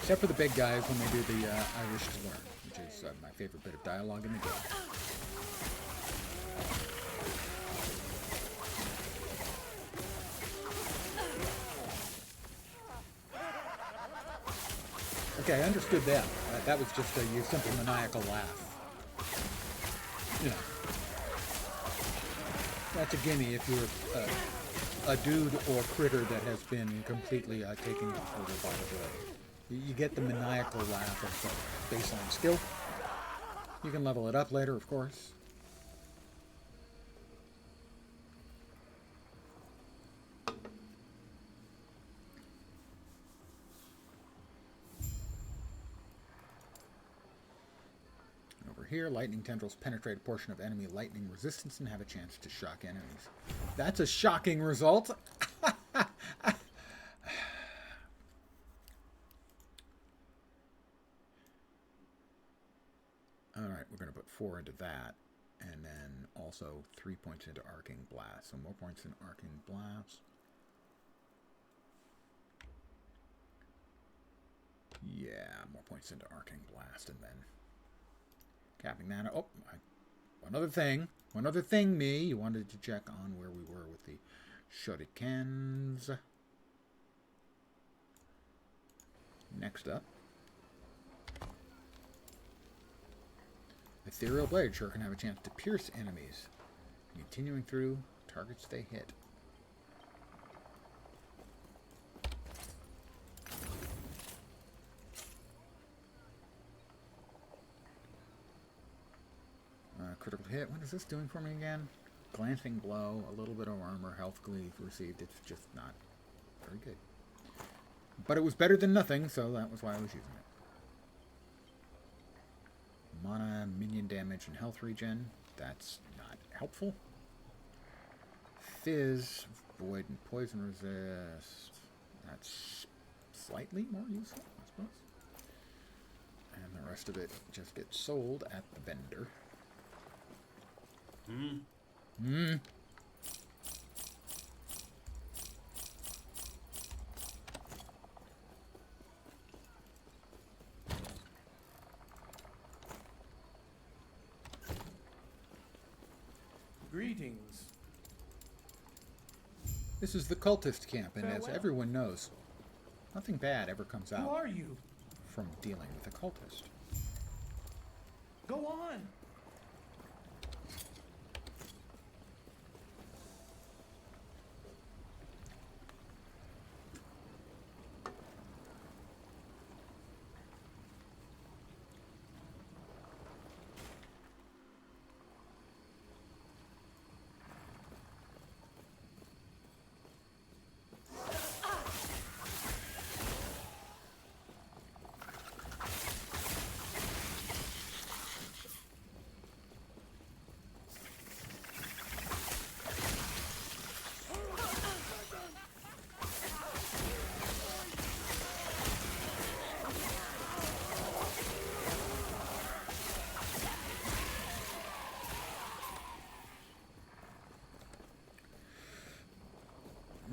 A: Except for the big guys when they do the I wish to learn, which is my favorite bit of dialogue in the game. Okay, I understood that. That was just a simple maniacal laugh. You know. That's a gimme if you're a dude or critter that has been completely taken over by the blade. You get the maniacal laugh of baseline skill. You can level it up later, of course. Here, lightning tendrils penetrate a portion of enemy lightning resistance and have a chance to shock enemies. That's a shocking result. Alright, we're going to put 4 into that. And then also 3 points into Arcing Blast. So more points in Arcing Blast. Yeah, more points into Arcing Blast and then capping that. Oh, one other thing, me. You wanted to check on where we were with the shurikens. Next up, Ethereal Blade sure can have a chance to pierce enemies, continuing through targets they hit. Critical hit. What is this doing for me again? Glancing blow, a little bit of armor, health cleave received. It's just not very good. But it was better than nothing, so that was why I was using it. Mana, minion damage, and health regen. That's not helpful. Fizz, void, and poison resist. That's slightly more useful, I suppose. And the rest of it just gets sold at the vendor.
J: Greetings.
A: This is the cultist camp, and as everyone knows, nothing bad ever comes out
J: Who are you?
A: from dealing with a cultist.
J: Go on.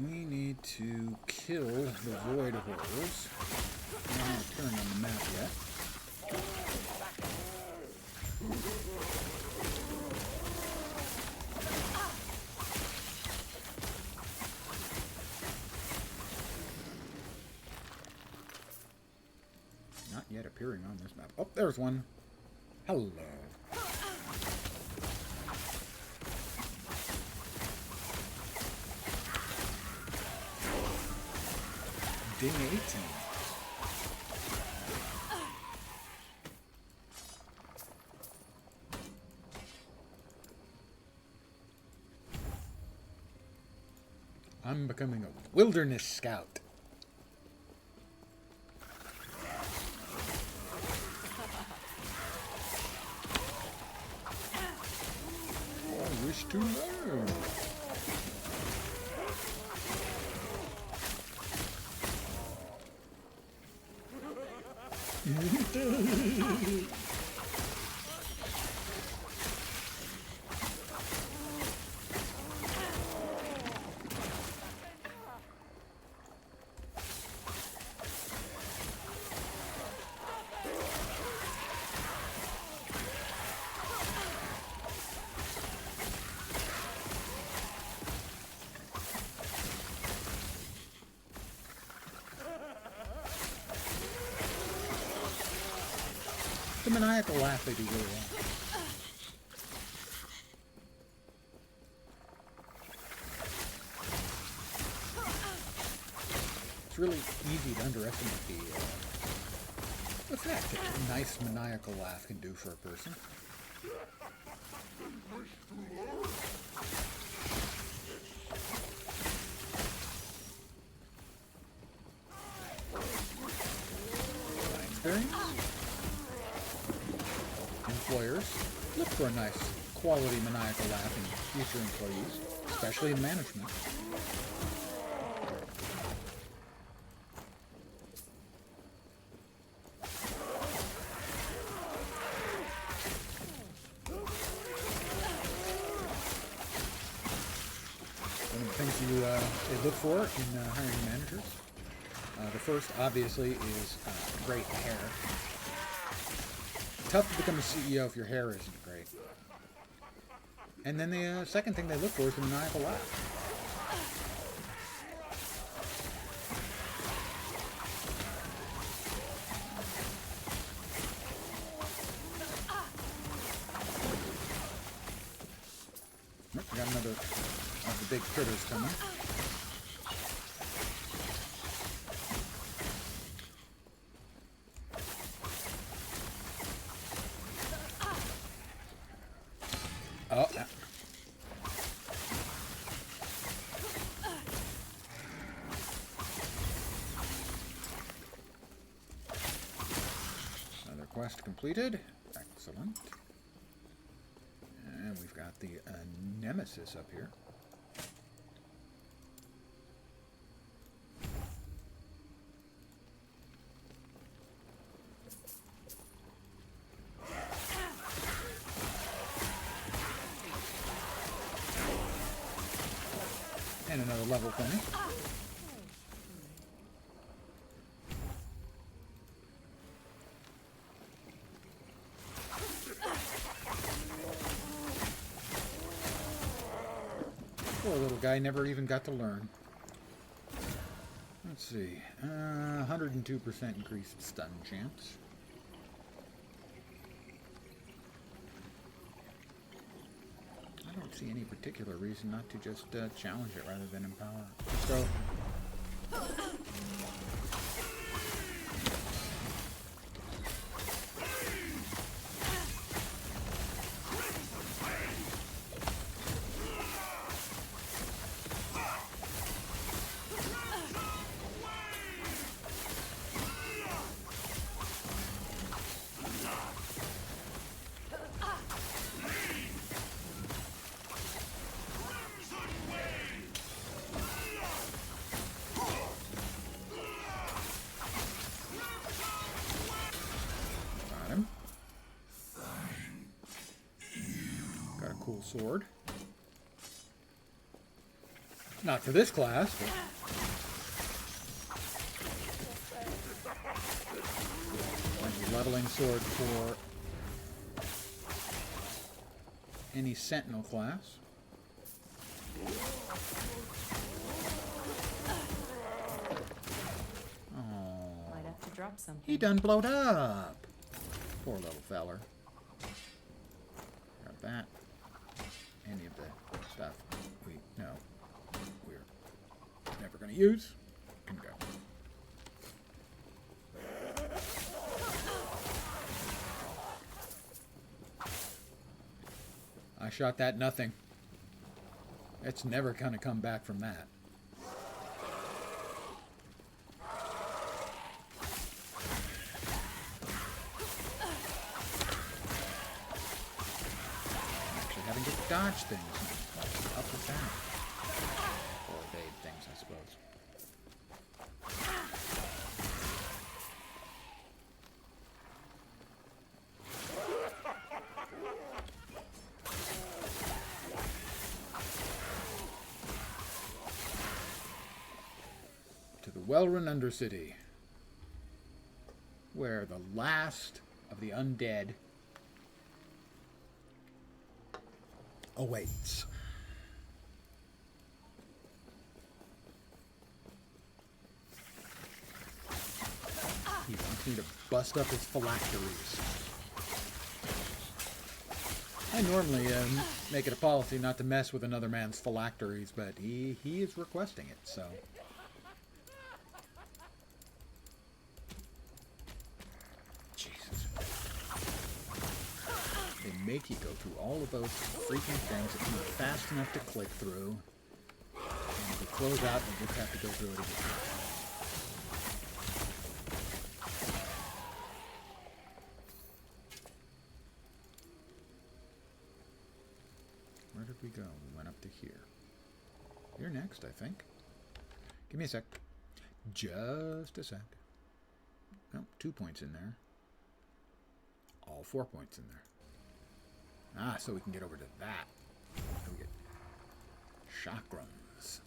A: We need to kill the void horrors. I'm not turning on the map yet. Not yet appearing on this map. Oh, there's one. Hello. Ding 18. I'm becoming a wilderness scout. I wish to learn. The maniacal laugh they do really well. It's really easy to underestimate the effect that a nice maniacal laugh can do for a person. Experience. Employers look for a nice quality maniacal laugh in future employees, especially in management. One of the things they look for in hiring managers. The first, obviously, is great hair. Tough to become a CEO if your hair isn't great. And then the second thing they look for is the maniacal laugh. Nope, we got another of the big critters coming. Oh, yeah. Another quest completed. Excellent. And we've got the Nemesis up here. And another level for me. Poor little guy never even got to learn. Let's see. 102% increased stun chance. I don't see any particular reason not to just challenge it rather than empower it. Let's go. Cool sword. Not for this class, but like a leveling sword for any sentinel class. Oh,
C: Might have to drop something.
A: he done blowed up. Poor little feller. Got that. Any of the stuff we're never going to use can go. I shot that nothing. It's never going to come back from that. Having to dodge things now. Up and down. Or evade things, I suppose. To the well-run Undercity, where the last of the undead awaits. He wants me to bust up his phylacteries. I normally make it a policy not to mess with another man's phylacteries, but he is requesting it, so. Jesus. They make you go through all of those freaking things that you're fast enough to click through. And if you close out, you just have to go through it again. Where did we go? We went up to here. You're next, I think. Give me a sec. Just a sec. No, 2 points in there. All 4 points in there. Ah, so we can get over to that. So we get chakrams.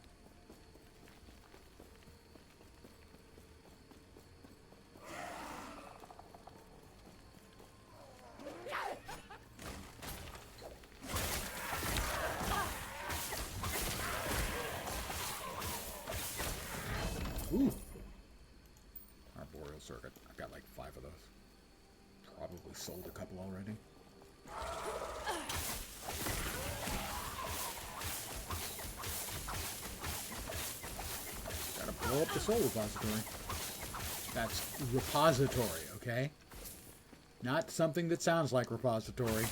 A: Ooh. Arboreal circuit. I've got like 5 of those. Probably sold a couple already. Gotta blow up the soul repository. That's repository, okay? Not something that sounds like repository.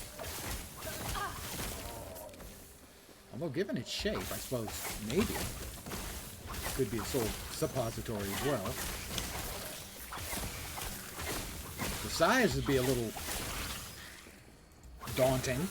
A: Although given its shape, I suppose maybe could be a soul suppository as well. The size would be a little daunting.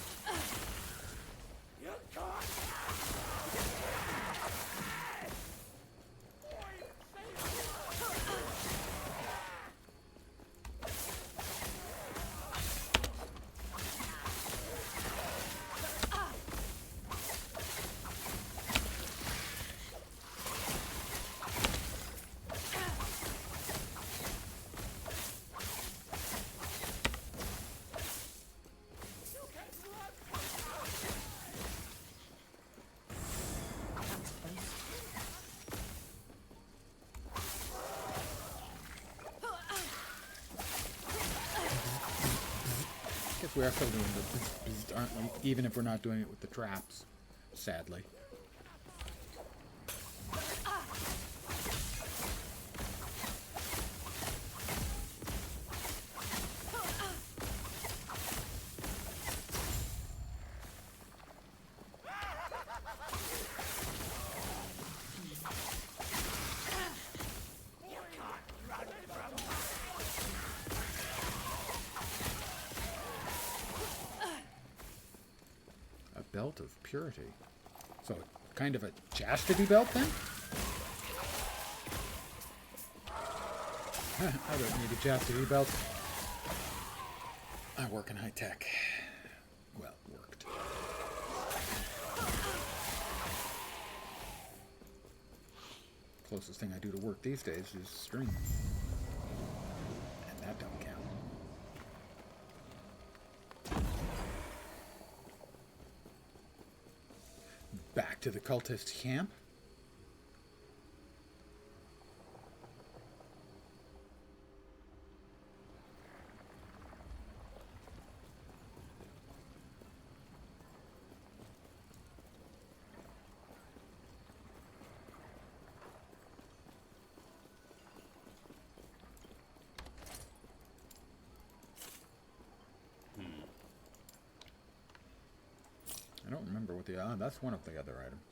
A: We are still doing the aren't we? Even if we're not doing it with the traps, sadly. Belt of purity. So, kind of a chastity belt then? I don't need a chastity belt. I work in high tech. Well, worked. Closest thing I do to work these days is stream. And that don't count. Back to the cultist camp. I don't remember what the that's one of the other items.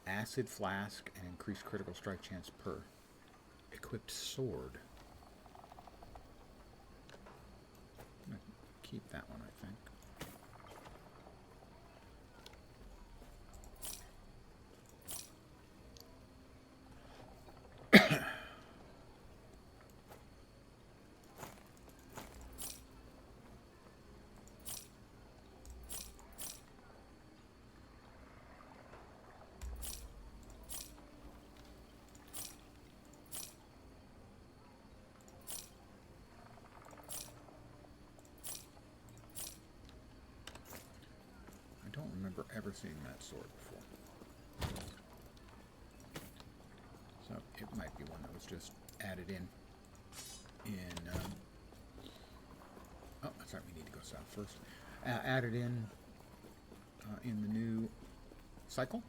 A: Acid flask and increased critical strike chance per equipped sword. I'm gonna keep that one, I think. I don't remember ever seeing that sword before. So it might be one that was just added in. Oh, that's right, we need to go south first. added in the new cycle.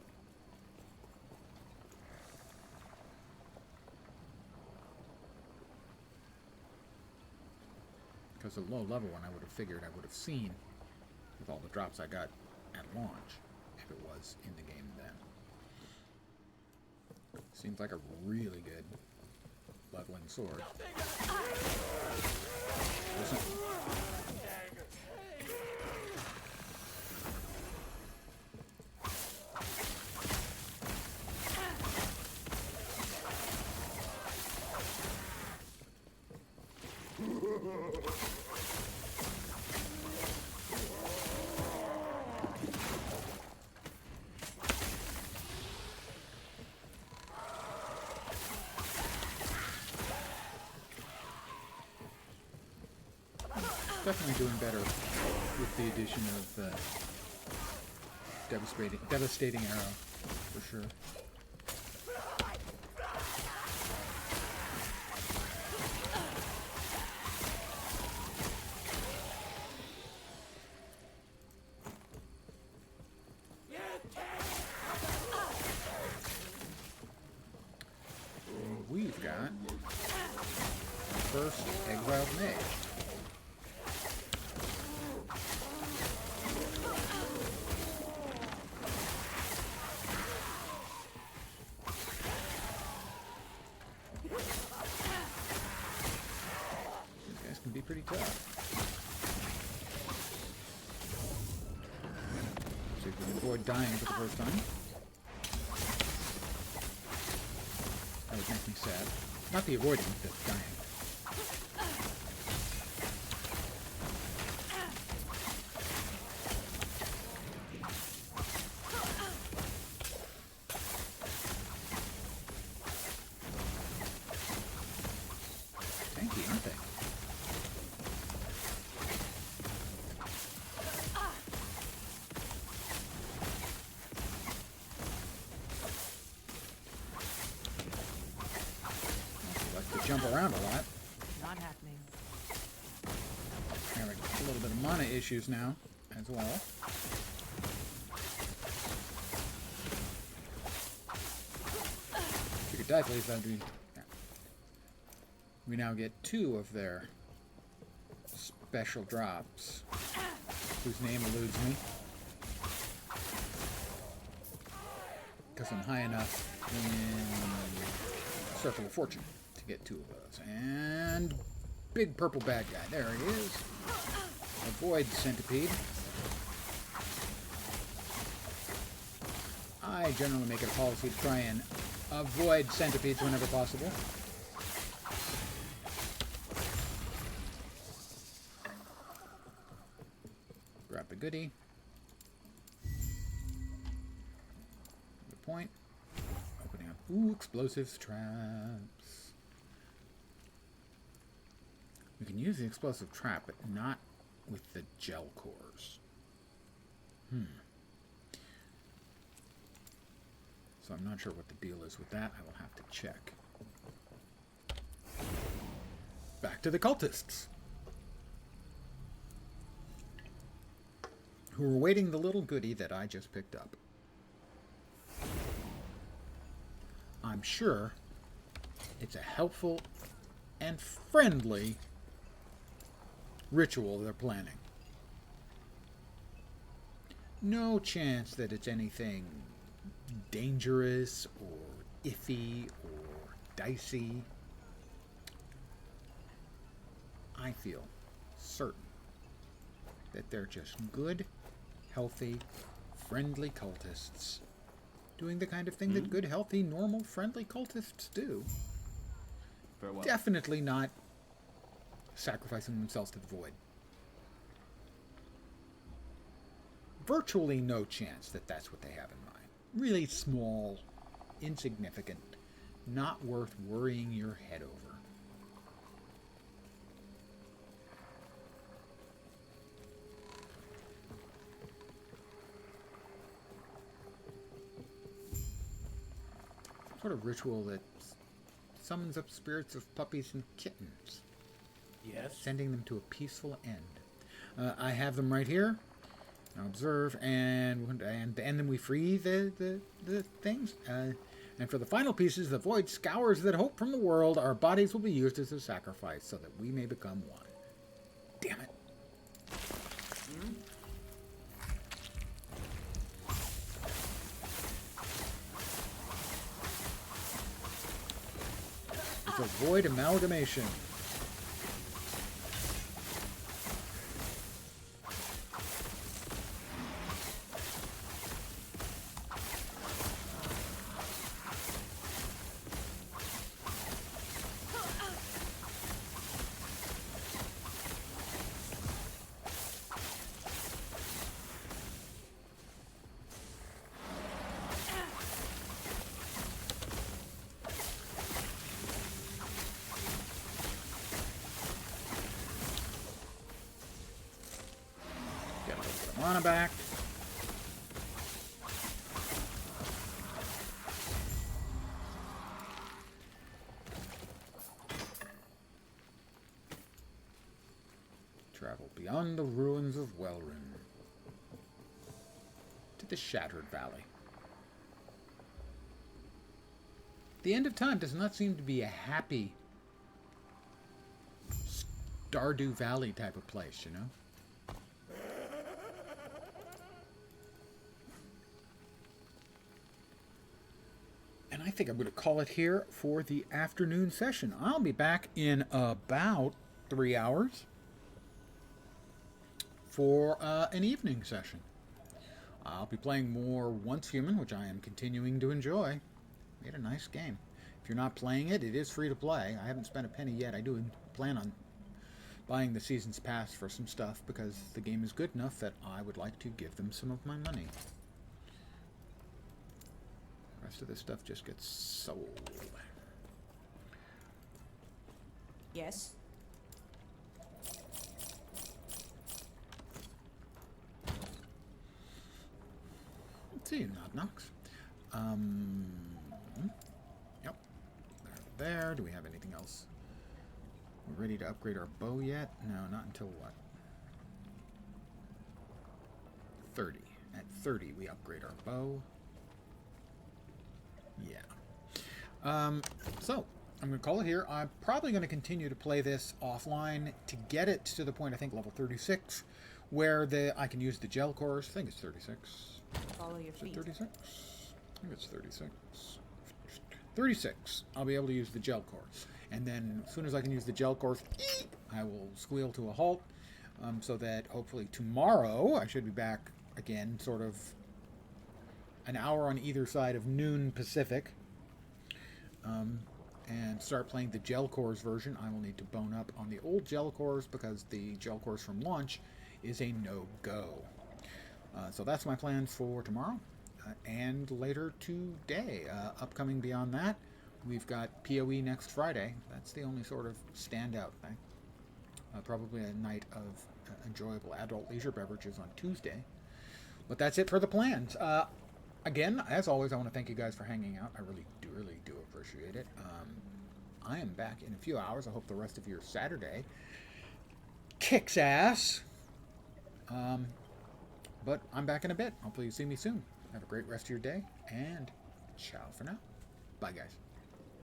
A: Because the low level one, I would have figured I would have seen with all the drops I got at launch if it was in the game then. Seems like a really good leveling sword. Listen. Definitely doing better with the addition of devastating arrow, for sure. And we've got our first exiled mage. Be pretty tough. See if we can avoid dying for the first time. That would make me sad. Not the avoiding, the dying. Tanky, aren't they? Jump around a lot.
C: Not happening.
A: Having a little bit of mana issues now, as well. If you could die, please, that'd be... Yeah. We now get 2 of their special drops, whose name eludes me. Because I'm high enough in Circle of Fortune to get 2 of those. And big purple bad guy. There he is. Avoid centipede. I generally make it a policy to try and avoid centipedes whenever possible. Grab the goodie. Good point. Opening up. Ooh, explosives traps. We can use the explosive trap, but not with the Jelkhors. So I'm not sure what the deal is with that. I will have to check. Back to the cultists, who are waiting the little goodie that I just picked up. I'm sure it's a helpful and friendly ritual they're planning. No chance that it's anything dangerous or iffy or dicey. I feel certain that they're just good, healthy, friendly cultists doing the kind of thing that good, healthy, normal, friendly cultists do.
H: Farewell.
A: Definitely not sacrificing themselves to the void. Virtually no chance that that's what they have in mind. Really small, insignificant, not worth worrying your head over. Some sort of ritual that summons up spirits of puppies and kittens,
J: Yes?
A: sending them to a peaceful end. I have them right here. Now observe, and then we free the things. And for the final pieces, the void scours that hope from the world. Our bodies will be used as a sacrifice so that we may become one. Damn it. It's a void amalgamation. Get a little bit of mana back. Travel beyond the ruins of Welryn to the Shattered Valley. The end of time does not seem to be a happy Stardew Valley type of place, you know? And I think I'm going to call it here for the afternoon session. I'll be back in about 3 hours for an evening session. I'll be playing more Once Human, which I am continuing to enjoy. Made a nice game. If you're not playing it, it is free to play. I haven't spent a penny yet. I do plan on buying the Season's Pass for some stuff because the game is good enough that I would like to give them some of my money. The rest of this stuff just gets sold.
D: Yes.
A: Let's see, knock knocks. Yep. There. Do we have anything else? We're ready to upgrade our bow yet? No, not until what? 30. At 30, we upgrade our bow. Yeah. So, I'm going to call it here. I'm probably going to continue to play this offline to get it to the point, I think, level 36, where I can use the Jelkhors. I think it's 36.
D: Follow your
A: Is it
D: feet.
A: 36? I think it's 36. 36. I'll be able to use the Jelkhors. And then as soon as I can use the Jelkhors, I will squeal to a halt, so that hopefully tomorrow I should be back again, sort of an hour on either side of noon Pacific, and start playing the Jelkhors version. I will need to bone up on the old Jelkhors because the Jelkhors from launch is a no-go. So that's my plan for tomorrow and later today. Upcoming beyond that, we've got PoE next Friday. That's the only sort of standout thing. Probably a night of enjoyable adult leisure beverages on Tuesday. But that's it for the plans. Again, as always, I want to thank you guys for hanging out. I really do appreciate it. I am back in a few hours. I hope the rest of your Saturday kicks ass. But I'm back in a bit. Hopefully you see me soon. Have a great rest of your day, and ciao for now. Bye, guys.